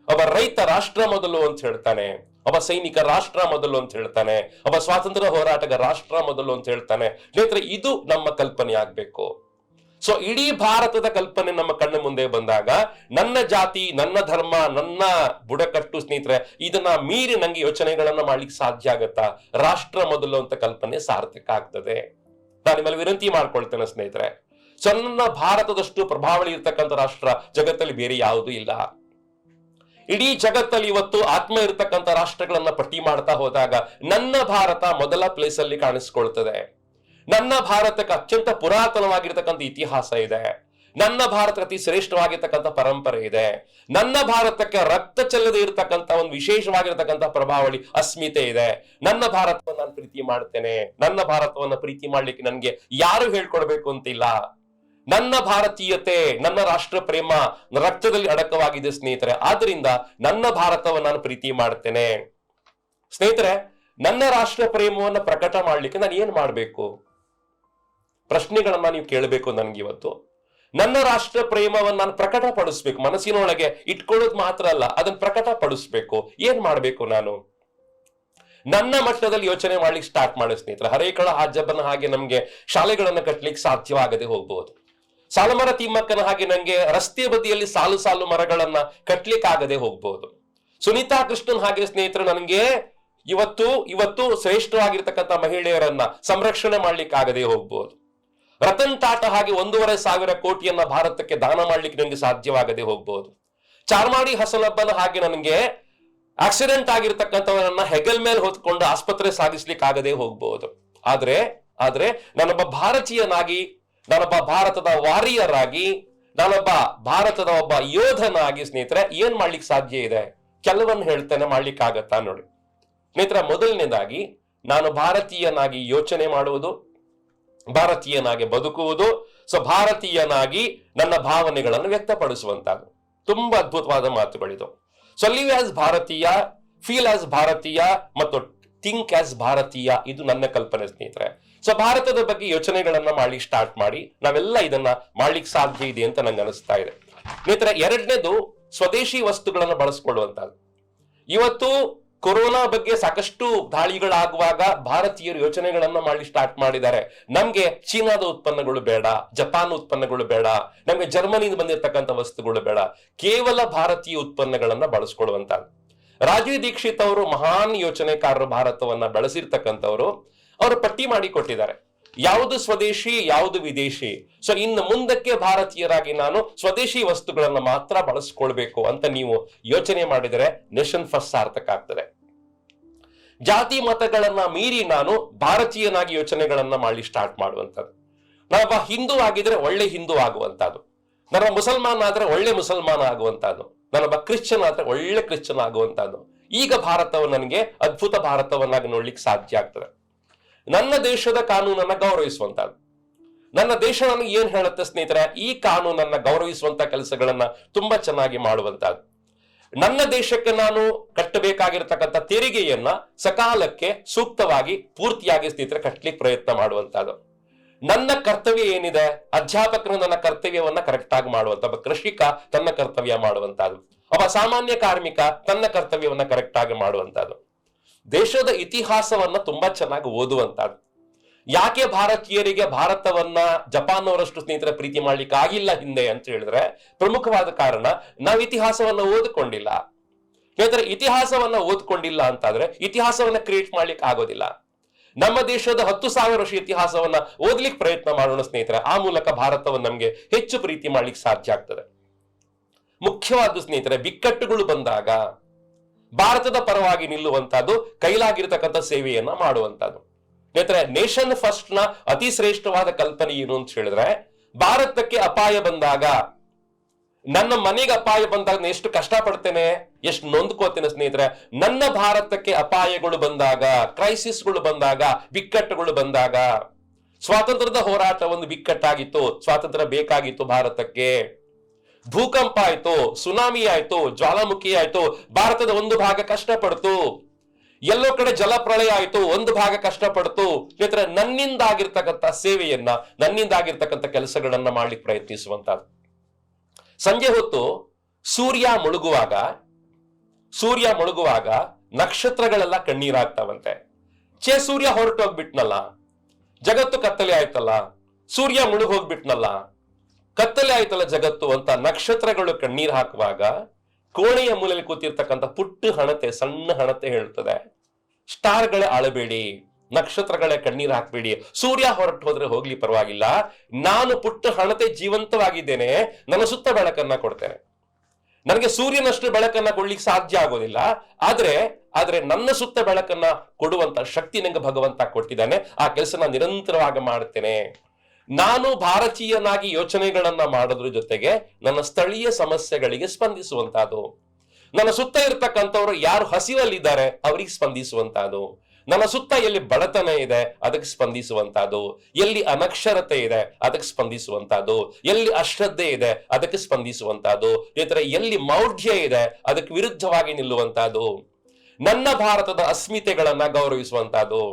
ಒಬ್ಬ ರೈತ ರಾಷ್ಟ್ರ ಮೊದಲು ಅಂತ ಹೇಳ್ತಾನೆ, ಒಬ್ಬ ಸೈನಿಕ ರಾಷ್ಟ್ರ ಮೊದಲು ಅಂತ ಹೇಳ್ತಾನೆ, ಒಬ್ಬ ಸ್ವಾತಂತ್ರ್ಯ ಹೋರಾಟಗಾರ ರಾಷ್ಟ್ರ ಮೊದಲು ಅಂತ ಹೇಳ್ತಾನೆ. ಸ್ನೇಹಿತರೆ ಇದು ನಮ್ಮ ಕಲ್ಪನೆ ಆಗ್ಬೇಕು. ಸೊ ಇಡೀ ಭಾರತದ ಕಲ್ಪನೆ ನಮ್ಮ ಕಣ್ಣ ಮುಂದೆ ಬಂದಾಗ ನನ್ನ ಜಾತಿ, ನನ್ನ ಧರ್ಮ, ನನ್ನ ಬುಡಕಟ್ಟು ಸ್ನೇಹಿತರೆ, ಇದನ್ನ ಮೀರಿ ನಂಗೆ ಯೋಚನೆಗಳನ್ನ ಮಾಡ್ಲಿಕ್ಕೆ ಸಾಧ್ಯ ಆಗತ್ತಾ? ರಾಷ್ಟ್ರ ಮೊದಲು ಅಂತ ಕಲ್ಪನೆ ಸಾರ್ಥಕ ಆಗ್ತದೆ. ನಾನು ನಿಮ್ಮಲ್ಲಿ ವಿನಂತಿ ಮಾಡ್ಕೊಳ್ತೇನೆ ಸ್ನೇಹಿತರೆ, ಸೊ ನನ್ನ ಭಾರತದಷ್ಟು ಪ್ರಭಾವಳಿ ಇರ್ತಕ್ಕಂಥ ರಾಷ್ಟ್ರ ಜಗತ್ತಲ್ಲಿ ಬೇರೆ ಯಾವುದೂ ಇಲ್ಲ. ಇಡೀ ಜಗತ್ತಲ್ಲಿ ಇವತ್ತು ಆತ್ಮ ಇರತಕ್ಕಂಥ ರಾಷ್ಟ್ರಗಳನ್ನ ಪಟ್ಟಿ ಮಾಡ್ತಾ ಹೋದಾಗ ನನ್ನ ಭಾರತ ಮೊದಲ ಪ್ಲೇಸ್ ಅಲ್ಲಿ ಕಾಣಿಸ್ಕೊಳ್ತದೆ. ನನ್ನ ಭಾರತಕ್ಕೆ ಅತ್ಯಂತ ಪುರಾತನವಾಗಿರ್ತಕ್ಕಂಥ ಇತಿಹಾಸ ಇದೆ. ನನ್ನ ಭಾರತಕ್ಕೆ ಅತಿ ಶ್ರೇಷ್ಠವಾಗಿರ್ತಕ್ಕಂಥ ಪರಂಪರೆ ಇದೆ. ನನ್ನ ಭಾರತಕ್ಕೆ ರಕ್ತ ಚೆಲ್ಲದೆ ಇರತಕ್ಕಂಥ ಒಂದು ವಿಶೇಷವಾಗಿರ್ತಕ್ಕಂಥ ಪ್ರಭಾವಳಿ, ಅಸ್ಮಿತೆ ಇದೆ. ನನ್ನ ಭಾರತವನ್ನು ನಾನು ಪ್ರೀತಿ ಮಾಡ್ತೇನೆ. ನನ್ನ ಭಾರತವನ್ನ ಪ್ರೀತಿ ಮಾಡ್ಲಿಕ್ಕೆ ನನ್ಗೆ ಯಾರು ಹೇಳ್ಕೊಡ್ಬೇಕು ಅಂತಿಲ್ಲ. ನನ್ನ ಭಾರತೀಯತೆ, ನನ್ನ ರಾಷ್ಟ್ರ ಪ್ರೇಮ ರಕ್ತದಲ್ಲಿ ಅಡಕವಾಗಿದೆ ಸ್ನೇಹಿತರೆ. ಆದ್ರಿಂದ ನನ್ನ ಭಾರತವನ್ನು ನಾನು ಪ್ರೀತಿ ಮಾಡ್ತೇನೆ. ಸ್ನೇಹಿತರೆ, ನನ್ನ ರಾಷ್ಟ್ರ ಪ್ರೇಮವನ್ನು ಪ್ರಕಟ ಮಾಡ್ಲಿಕ್ಕೆ ನಾನು ಏನ್ ಮಾಡ್ಬೇಕು? ಪ್ರಶ್ನೆಗಳನ್ನ ನೀವು ಕೇಳಬೇಕು ನನ್ಗೆ ಇವತ್ತು. ನನ್ನ ರಾಷ್ಟ್ರ ಪ್ರೇಮವನ್ನು ನಾನು ಪ್ರಕಟ ಪಡಿಸ್ಬೇಕು. ಮನಸ್ಸಿನೊಳಗೆ ಇಟ್ಕೊಳ್ಳೋದು ಮಾತ್ರ ಅಲ್ಲ, ಅದನ್ನ ಪ್ರಕಟ ಪಡಿಸ್ಬೇಕು. ಏನ್ ಮಾಡ್ಬೇಕು ನಾನು? ನನ್ನ ಮಟ್ಟದಲ್ಲಿ ಯೋಚನೆ ಮಾಡ್ಲಿಕ್ಕೆ ಸ್ಟಾರ್ಟ್ ಮಾಡಿ ಸ್ನೇಹಿತರೆ. ಹರೇಕಳ ಹಾಜಬ್ಬನ ಹಾಗೆ ನಮ್ಗೆ ಶಾಲೆಗಳನ್ನ ಕಟ್ಲಿಕ್ಕೆ ಸಾಧ್ಯವಾಗದೆ ಹೋಗ್ಬಹುದು. ಸಾಲಮರ ತಿಮ್ಮಕ್ಕನ ಹಾಗೆ ನಂಗೆ ರಸ್ತೆ ಬದಿಯಲ್ಲಿ ಸಾಲು ಸಾಲು ಮರಗಳನ್ನ ಕಟ್ಲಿಕ್ಕಾಗದೆ ಹೋಗ್ಬಹುದು. ಸುನೀತಾ ಕೃಷ್ಣನ್ ಹಾಗೆ ಸ್ನೇಹಿತರು ನನಗೆ ಇವತ್ತು ಶ್ರೇಷ್ಠವಾಗಿರ್ತಕ್ಕಂಥ ಮಹಿಳೆಯರನ್ನ ಸಂರಕ್ಷಣೆ ಮಾಡ್ಲಿಕ್ಕಾಗದೆ ಹೋಗ್ಬಹುದು. ರತನ್ ಟಾಟಾ ಹಾಗೆ 1,500 ಕೋಟಿಯನ್ನ ಭಾರತಕ್ಕೆ ದಾನ ಮಾಡ್ಲಿಕ್ಕೆ ನನಗೆ ಸಾಧ್ಯವಾಗದೆ ಹೋಗ್ಬಹುದು. ಚಾರ್ಮಾಡಿ ಹಸನಬ್ಬನ ಹಾಗೆ ನನಗೆ ಆಕ್ಸಿಡೆಂಟ್ ಆಗಿರ್ತಕ್ಕಂಥವರನ್ನ ಹೆಗಲ್ ಮೇಲೆ ಹೊತ್ಕೊಂಡು ಆಸ್ಪತ್ರೆ ಸಾಗಿಸ್ಲಿಕ್ಕೆ ಆಗದೆ ಹೋಗ್ಬಹುದು. ಆದ್ರೆ ನಾನೊಬ್ಬ ಭಾರತೀಯನಾಗಿ, ನಾನೊಬ್ಬ ಭಾರತದ ವಾರಿಯರ್ ಆಗಿ, ನಾನೊಬ್ಬ ಭಾರತದ ಒಬ್ಬ ಯೋಧನಾಗಿ ಸ್ನೇಹಿತರೆ ಏನ್ ಮಾಡ್ಲಿಕ್ಕೆ ಸಾಧ್ಯ ಇದೆ? ಕೆಲವನ್ನ ಹೇಳ್ತೇನೆ, ಮಾಡ್ಲಿಕ್ಕೆ ಆಗತ್ತಾ ನೋಡಿ ಸ್ನೇಹಿತರೆ. ಮೊದಲನೇದಾಗಿ ನಾನು ಭಾರತೀಯನಾಗಿ ಯೋಚನೆ ಮಾಡುವುದು, ಭಾರತೀಯನಾಗಿ ಬದುಕುವುದು, ಸೊ ಭಾರತೀಯನಾಗಿ ನನ್ನ ಭಾವನೆಗಳನ್ನು ವ್ಯಕ್ತಪಡಿಸುವಂತದ್ದು. ತುಂಬಾ ಅದ್ಭುತವಾದ ಮಾತುಗಳಿದು. ಸೊ ಲಿವ್ ಆಸ್ ಭಾರತೀಯ, ಫೀಲ್ ಆಸ್ ಭಾರತೀಯ ಮತ್ತು ಥಿಂಕ್ ಆಸ್ ಭಾರತೀಯ, ಇದು ನನ್ನ ಕಲ್ಪನೆ ಸ್ನೇಹಿತರೆ. ಸೊ ಭಾರತದ ಬಗ್ಗೆ ಯೋಚನೆಗಳನ್ನ ಮಾಡ್ಲಿಕ್ಕೆ ಸ್ಟಾರ್ಟ್ ಮಾಡಿ ನಾವೆಲ್ಲ ಇದನ್ನ ಮಾಡ್ಲಿಕ್ಕೆ ಸಾಧ್ಯ ಇದೆ ಅಂತ ನಂಗೆ ಅನಿಸ್ತಾ ಇದೆ ಸ್ನೇಹಿತರೆ. ಎರಡನೇದು ಸ್ವದೇಶಿ ವಸ್ತುಗಳನ್ನು ಬಳಸ್ಕೊಳ್ಳುವಂತದ್ದು. ಇವತ್ತು ಕೊರೋನಾ ಬಗ್ಗೆ ಸಾಕಷ್ಟು ದಾಳಿಗಳಾಗುವಾಗ ಭಾರತೀಯರು ಯೋಚನೆಗಳನ್ನ ಮಾಡಿ ಸ್ಟಾರ್ಟ್ ಮಾಡಿದ್ದಾರೆ. ನಮ್ಗೆ ಚೀನಾದ ಉತ್ಪನ್ನಗಳು ಬೇಡ, ಜಪಾನ್ ಉತ್ಪನ್ನಗಳು ಬೇಡ, ನಮ್ಗೆ ಜರ್ಮನಿಯಿಂದ ಬಂದಿರತಕ್ಕಂಥ ವಸ್ತುಗಳು ಬೇಡ, ಕೇವಲ ಭಾರತೀಯ ಉತ್ಪನ್ನಗಳನ್ನ ಬಳಸ್ಕೊಳ್ಳುವಂತದ್ದು. ರಾಜೀವ್ ದೀಕ್ಷಿತ್ ಅವರು ಮಹಾನ್ ಯೋಚನೆಕಾರರು, ಭಾರತವನ್ನ ಬೆಳೆಸಿರ್ತಕ್ಕಂಥವ್ರು. ಅವರು ಪಟ್ಟಿ ಮಾಡಿ ಕೊಟ್ಟಿದ್ದಾರೆ, ಯಾವುದು ಸ್ವದೇಶಿ, ಯಾವುದು ವಿದೇಶಿ. ಸೊ ಇನ್ನು ಮುಂದಕ್ಕೆ ಭಾರತೀಯರಾಗಿ ನಾನು ಸ್ವದೇಶಿ ವಸ್ತುಗಳನ್ನ ಮಾತ್ರ ಬಳಸ್ಕೊಳ್ಬೇಕು ಅಂತ ನೀವು ಯೋಚನೆ ಮಾಡಿದರೆ ನೇಷನ್ ಫಸ್ಟ್ ಸಾರ್ಥಕ ಆಗ್ತದೆ. ಜಾತಿ ಮತಗಳನ್ನ ಮೀರಿ ನಾನು ಭಾರತೀಯನಾಗಿ ಯೋಚನೆಗಳನ್ನ ಮಾಡಿ ಸ್ಟಾರ್ಟ್ ಮಾಡುವಂಥದ್ದು. ನಾನೊಬ್ಬ ಹಿಂದೂ ಆಗಿದ್ರೆ ಒಳ್ಳೆ ಹಿಂದೂ ಆಗುವಂತದ್ದು, ನಾನೊಬ್ಬ ಮುಸಲ್ಮಾನ್ ಆದ್ರೆ ಒಳ್ಳೆ ಮುಸಲ್ಮಾನ ಆಗುವಂತದ್ದು, ನಾನೊಬ್ಬ ಕ್ರಿಶ್ಚಿಯನ್ ಆದ್ರೆ ಒಳ್ಳೆ ಕ್ರಿಶ್ಚಿಯನ್ ಆಗುವಂತದ್ದು. ಈಗ ಭಾರತವನ್ನು ನನಗೆ ಅದ್ಭುತ ಭಾರತವನ್ನಾಗಿ ನೋಡ್ಲಿಕ್ಕೆ ಸಾಧ್ಯ ಆಗ್ತದೆ. ನನ್ನ ದೇಶದ ಕಾನೂನನ್ನ ಗೌರವಿಸುವಂತದ್ದು. ನನ್ನ ದೇಶ ನನಗೆ ಏನ್ ಹೇಳುತ್ತೆ ಸ್ನೇಹಿತರೆ? ಈ ಕಾನೂನನ್ನ ಗೌರವಿಸುವಂತ ಕೆಲಸಗಳನ್ನ ತುಂಬಾ ಚೆನ್ನಾಗಿ ಮಾಡುವಂತದ್ದು. ನನ್ನ ದೇಶಕ್ಕೆ ನಾನು ಕಟ್ಟಬೇಕಾಗಿರ್ತಕ್ಕಂಥ ತೆರಿಗೆಯನ್ನ ಸಕಾಲಕ್ಕೆ ಸೂಕ್ತವಾಗಿ ಪೂರ್ತಿಯಾಗಿ ಸ್ನೇಹಿತರೆ ಕಟ್ಟಲಿಕ್ಕೆ ಪ್ರಯತ್ನ ಮಾಡುವಂತದ್ದು. ನನ್ನ ಕರ್ತವ್ಯ ಏನಿದೆ, ಅಧ್ಯಾಪಕರು ನನ್ನ ಕರ್ತವ್ಯವನ್ನ ಕರೆಕ್ಟ್ ಆಗಿ ಮಾಡುವಂತ, ಒಬ್ಬ ಕೃಷಿಕ ತನ್ನ ಕರ್ತವ್ಯ ಮಾಡುವಂತದ್ದು, ಒಬ್ಬ ಸಾಮಾನ್ಯ ಕಾರ್ಮಿಕ ತನ್ನ ಕರ್ತವ್ಯವನ್ನ ಕರೆಕ್ಟ್ ಆಗಿ ಮಾಡುವಂತದ್ದು. ದೇಶದ ಇತಿಹಾಸವನ್ನ ತುಂಬಾ ಚೆನ್ನಾಗಿ ಓದುವಂತದ್ದು. ಯಾಕೆ ಭಾರತೀಯರಿಗೆ ಭಾರತವನ್ನ ಜಪಾನ್ ಅವರಷ್ಟು ಸ್ನೇಹಿತರ ಪ್ರೀತಿ ಮಾಡ್ಲಿಕ್ಕೆ ಆಗಿಲ್ಲ ಹಿಂದೆ ಅಂತ ಹೇಳಿದ್ರೆ ಪ್ರಮುಖವಾದ ಕಾರಣ ನಾವು ಇತಿಹಾಸವನ್ನ ಓದ್ಕೊಂಡಿಲ್ಲ. ಸ್ನೇಹಿತರೆ, ಇತಿಹಾಸವನ್ನ ಓದ್ಕೊಂಡಿಲ್ಲ ಅಂತಾದ್ರೆ ಇತಿಹಾಸವನ್ನ ಕ್ರಿಯೇಟ್ ಮಾಡ್ಲಿಕ್ಕೆ ಆಗೋದಿಲ್ಲ. ನಮ್ಮ ದೇಶದ 10,000 ವರ್ಷ ಇತಿಹಾಸವನ್ನ ಓದ್ಲಿಕ್ಕೆ ಪ್ರಯತ್ನ ಮಾಡೋಣ ಸ್ನೇಹಿತರೆ. ಆ ಮೂಲಕ ಭಾರತವನ್ನು ನಮ್ಗೆ ಹೆಚ್ಚು ಪ್ರೀತಿ ಮಾಡ್ಲಿಕ್ಕೆ ಸಾಧ್ಯ ಆಗ್ತದೆ. ಮುಖ್ಯವಾದ ಸ್ನೇಹಿತರೆ, ಬಿಕ್ಕಟ್ಟುಗಳು ಬಂದಾಗ ಭಾರತದ ಪರವಾಗಿ ನಿಲ್ಲುವಂತದ್ದು, ಕೈಲಾಗಿರ್ತಕ್ಕಂಥ ಸೇವೆಯನ್ನ ಮಾಡುವಂತದ್ದು. ಸ್ನೇಹಿತರೆ, ನೇಷನ್ ಫಸ್ಟ್ ನ ಅತಿ ಶ್ರೇಷ್ಠವಾದ ಕಲ್ಪನೆ ಏನು ಅಂತ ಹೇಳಿದ್ರೆ, ಭಾರತಕ್ಕೆ ಅಪಾಯ ಬಂದಾಗ, ನನ್ನ ಮನೆಗೆ ಅಪಾಯ ಬಂದಾಗ ಎಷ್ಟು ಕಷ್ಟ ಪಡ್ತೇನೆ, ಎಷ್ಟು ನೊಂದ್ಕೋತೇನೆ ಸ್ನೇಹಿತರೆ. ನನ್ನ ಭಾರತಕ್ಕೆ ಅಪಾಯಗಳು ಬಂದಾಗ, ಕ್ರೈಸಿಸ್ಗಳು ಬಂದಾಗ, ಬಿಕ್ಕಟ್ಟುಗಳು ಬಂದಾಗ, ಸ್ವಾತಂತ್ರ್ಯದ ಹೋರಾಟ ಒಂದು ಬಿಕ್ಕಟ್ಟಾಗಿತ್ತು, ಸ್ವಾತಂತ್ರ್ಯ ಬೇಕಾಗಿತ್ತು ಭಾರತಕ್ಕೆ. ಭೂಕಂಪ ಆಯ್ತು, ಸುನಾಮಿ ಆಯ್ತು, ಜ್ವಾಲಾಮುಖಿ ಆಯ್ತು, ಭಾರತದ ಒಂದು ಭಾಗ ಕಷ್ಟಪಡ್ತು. ಎಲ್ಲೋ ಕಡೆ ಜಲಪ್ರಳಯ ಆಯ್ತು, ಒಂದು ಭಾಗ ಕಷ್ಟಪಡ್ತು. ಸ್ನೇಹಿತರೆ, ನನ್ನಿಂದ ಆಗಿರ್ತಕ್ಕಂಥ ಸೇವೆಯನ್ನ, ನನ್ನಿಂದ ಆಗಿರ್ತಕ್ಕಂಥ ಕೆಲಸಗಳನ್ನ ಮಾಡ್ಲಿಕ್ಕೆ ಪ್ರಯತ್ನಿಸುವಂತದ್ದು. ಸಂಜೆ ಹೊತ್ತು ಸೂರ್ಯ ಮುಳುಗುವಾಗ ನಕ್ಷತ್ರಗಳೆಲ್ಲ ಕಣ್ಣೀರಾಗ್ತಾವಂತೆ. ಸೂರ್ಯ ಹೊರಟೋಗ್ಬಿಟ್ನಲ್ಲ, ಜಗತ್ತು ಕತ್ತಲೆ ಆಯ್ತಲ್ಲ, ಸೂರ್ಯ ಮುಳುಗೋಗ್ಬಿಟ್ನಲ್ಲ, ಕತ್ತಲೆ ಆಯ್ತಲ್ಲ ಜಗತ್ತು ಅಂತ ನಕ್ಷತ್ರಗಳು ಕಣ್ಣೀರ್ ಹಾಕುವಾಗ ಕೋಣೆಯ ಮೂಲೆಯಲ್ಲಿ ಕೂತಿರ್ತಕ್ಕಂಥ ಪುಟ್ಟ ಹಣತೆ, ಸಣ್ಣ ಹಣತೆ ಹೇಳ್ತದೆ, ಸ್ಟಾರ್ಗಳೇ ಆಳಬೇಡಿ, ನಕ್ಷತ್ರಗಳೇ ಕಣ್ಣೀರ್ ಹಾಕ್ಬೇಡಿ, ಸೂರ್ಯ ಹೊರಟು ಹೋದ್ರೆ ಹೋಗ್ಲಿ ಪರವಾಗಿಲ್ಲ, ನಾನು ಪುಟ್ಟ ಹಣತೆ ಜೀವಂತವಾಗಿದ್ದೇನೆ, ನನ್ನ ಸುತ್ತ ಬೆಳಕನ್ನ ಕೊಡ್ತೇನೆ. ನನಗೆ ಸೂರ್ಯನಷ್ಟು ಬೆಳಕನ್ನ ಕೊಡ್ಲಿಕ್ಕೆ ಸಾಧ್ಯ ಆಗೋದಿಲ್ಲ, ಆದ್ರೆ ನನ್ನ ಸುತ್ತ ಬೆಳಕನ್ನ ಕೊಡುವಂತ ಶಕ್ತಿ ನಂಗೆ ಭಗವಂತ ಕೊಟ್ಟಿದ್ದಾನೆ. ಆ ಕೆಲಸ ನಾನು ನಿರಂತರವಾಗಿ ಮಾಡ್ತೇನೆ. ನಾನು ಭಾರತೀಯನಾಗಿ ಯೋಚನೆಗಳನ್ನ ಮಾಡೋದ್ರ ಜೊತೆಗೆ ನನ್ನ ಸ್ಥಳೀಯ ಸಮಸ್ಯೆಗಳಿಗೆ ಸ್ಪಂದಿಸುವಂತಹದ್ದು, ನನ್ನ ಸುತ್ತ ಇರ್ತಕ್ಕಂಥವ್ರು ಯಾರು ಹಸಿವಲ್ಲಿದ್ದಾರೆ ಅವರಿಗೆ ಸ್ಪಂದಿಸುವಂತಹದ್ದು, ನನ್ನ ಸುತ್ತ ಎಲ್ಲಿ ಬಡತನ ಇದೆ ಅದಕ್ಕೆ ಸ್ಪಂದಿಸುವಂತಹದ್ದು, ಎಲ್ಲಿ ಅನಕ್ಷರತೆ ಇದೆ ಅದಕ್ಕೆ ಸ್ಪಂದಿಸುವಂತಹದ್ದು, ಎಲ್ಲಿ ಅಶ್ರದ್ಧೆ ಇದೆ ಅದಕ್ಕೆ ಸ್ಪಂದಿಸುವಂತಹದ್ದು, ಎಲ್ಲಿ ಮೌಢ್ಯ ಇದೆ ಅದಕ್ಕೆ ವಿರುದ್ಧವಾಗಿ ನಿಲ್ಲುವಂತಹದ್ದು, ನನ್ನ ಭಾರತದ ಅಸ್ಮಿತೆಗಳನ್ನ ಗೌರವಿಸುವಂತಹದ್ದು,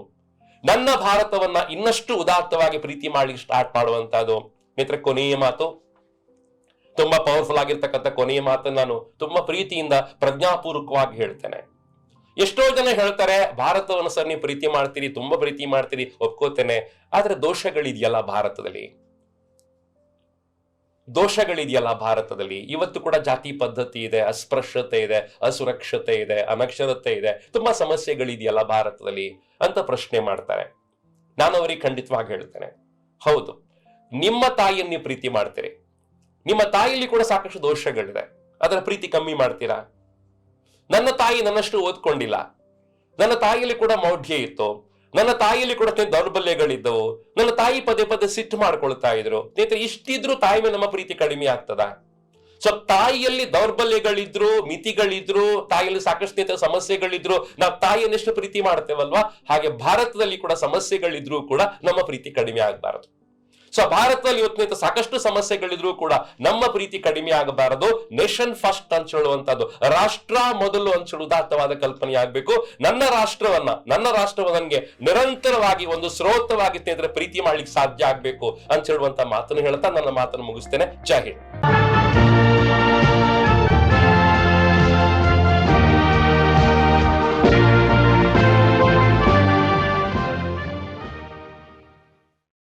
ನನ್ನ ಭಾರತವನ್ನ ಇನ್ನಷ್ಟು ಉದಾತ್ತವಾಗಿ ಪ್ರೀತಿ ಮಾಡ್ಲಿಕ್ಕೆ ಸ್ಟಾರ್ಟ್ ಮಾಡುವಂತಹದ್ದು. ಮಿತ್ರ, ಕೊನೆಯ ಮಾತು, ತುಂಬಾ ಪವರ್ಫುಲ್ ಆಗಿರ್ತಕ್ಕಂಥ ಕೊನೆಯ ಮಾತನ್ನು ನಾನು ತುಂಬಾ ಪ್ರೀತಿಯಿಂದ ಪ್ರಜ್ಞಾಪೂರ್ವಕವಾಗಿ ಹೇಳ್ತೇನೆ. ಎಷ್ಟೋ ಜನ ಹೇಳ್ತಾರೆ ಭಾರತವನ್ನು ಸರ್ ನೀವು ಪ್ರೀತಿ ಮಾಡ್ತೀರಿ, ತುಂಬಾ ಪ್ರೀತಿ ಮಾಡ್ತೀರಿ, ಒಪ್ಕೋತೇನೆ, ಆದ್ರೆ ದೋಷಗಳಿದೆಯಲ್ಲ ಭಾರತದಲ್ಲಿ ಇವತ್ತು ಕೂಡ ಜಾತಿ ಪದ್ಧತಿ ಇದೆ, ಅಸ್ಪೃಶ್ಯತೆ ಇದೆ, ಅಸುರಕ್ಷತೆ ಇದೆ, ಅನಕ್ಷರತೆ ಇದೆ, ತುಂಬಾ ಸಮಸ್ಯೆಗಳಿದೆಯಲ್ಲ ಭಾರತದಲ್ಲಿ ಅಂತ ಪ್ರಶ್ನೆ ಮಾಡ್ತಾರೆ. ನಾನು ಅವರಿಗೆ ಖಂಡಿತವಾಗಿ ಹೇಳ್ತೇನೆ, ಹೌದು, ನಿಮ್ಮ ತಾಯಿಯನ್ನು ನೀವು ಪ್ರೀತಿ ಮಾಡ್ತೀರಿ, ನಿಮ್ಮ ತಾಯಿಯಲ್ಲಿ ಕೂಡ ಸಾಕಷ್ಟು ದೋಷಗಳಿದೆ, ಅದರ ಪ್ರೀತಿ ಕಮ್ಮಿ ಮಾಡ್ತೀರಾ? ನನ್ನ ತಾಯಿ ನನ್ನಷ್ಟು ಓದ್ಕೊಂಡಿಲ್ಲ, ನನ್ನ ತಾಯಿಯಲ್ಲಿ ಕೂಡ ಮೌಢ್ಯ ಇತ್ತು, ನನ್ನ ತಾಯಿಯಲ್ಲಿ ಕೂಡ ದೌರ್ಬಲ್ಯಗಳಿದ್ದವು, ನನ್ನ ತಾಯಿ ಪದೇ ಪದೇ ಸಿಟ್ಟು ಮಾಡ್ಕೊಳ್ತಾ ಇದ್ರು. ಇಷ್ಟಿದ್ರು ತಾಯಿ ಮೇಲೆ ನಮ್ಮ ಪ್ರೀತಿ ಕಡಿಮೆ ಆಗ್ತದ? ಸೊ ತಾಯಿಯಲ್ಲಿ ದೌರ್ಬಲ್ಯಗಳಿದ್ರು, ಮಿತಿಗಳಿದ್ರು, ತಾಯಿಯಲ್ಲಿ ಸಾಕಷ್ಟು ಸಮಸ್ಯೆಗಳಿದ್ರು, ನಾವು ತಾಯಿಯನ್ನೆಷ್ಟು ಪ್ರೀತಿ ಮಾಡ್ತೇವಲ್ವಾ, ಹಾಗೆ ಭಾರತದಲ್ಲಿ ಕೂಡ ಸಮಸ್ಯೆಗಳಿದ್ರು ಕೂಡ ನಮ್ಮ ಪ್ರೀತಿ ಕಡಿಮೆ ಆಗಬಾರದು. ಸೊ ಭಾರತದಲ್ಲಿ ಇವತ್ತು ಸಾಕಷ್ಟು ಸಮಸ್ಯೆಗಳಿದ್ರು ಕೂಡ ನಮ್ಮ ಪ್ರೀತಿ ಕಡಿಮೆ ಆಗಬಾರದು. ನೇಷನ್ ಫಸ್ಟ್ ಅಂತ ಹೇಳುವಂತದ್ದು, ರಾಷ್ಟ್ರ ಮೊದಲು ಅಂತ ಹೇಳಿ ಉದಾತ್ತವಾದ ಕಲ್ಪನೆ ಆಗ್ಬೇಕು. ನನ್ನ ರಾಷ್ಟ್ರವನ್ನ ನನಗೆ ನಿರಂತರವಾಗಿ ಒಂದು ಸ್ರೋತವಾಗಿ ಪ್ರೀತಿ ಮಾಡ್ಲಿಕ್ಕೆ ಸಾಧ್ಯ ಆಗ್ಬೇಕು ಅಂತ ಹೇಳುವಂತ ಮಾತನ್ನು ಹೇಳ್ತಾ ನನ್ನ ಮಾತನ್ನು ಮುಗಿಸ್ತೇನೆ. ಜೈ ಹಿಂದ್.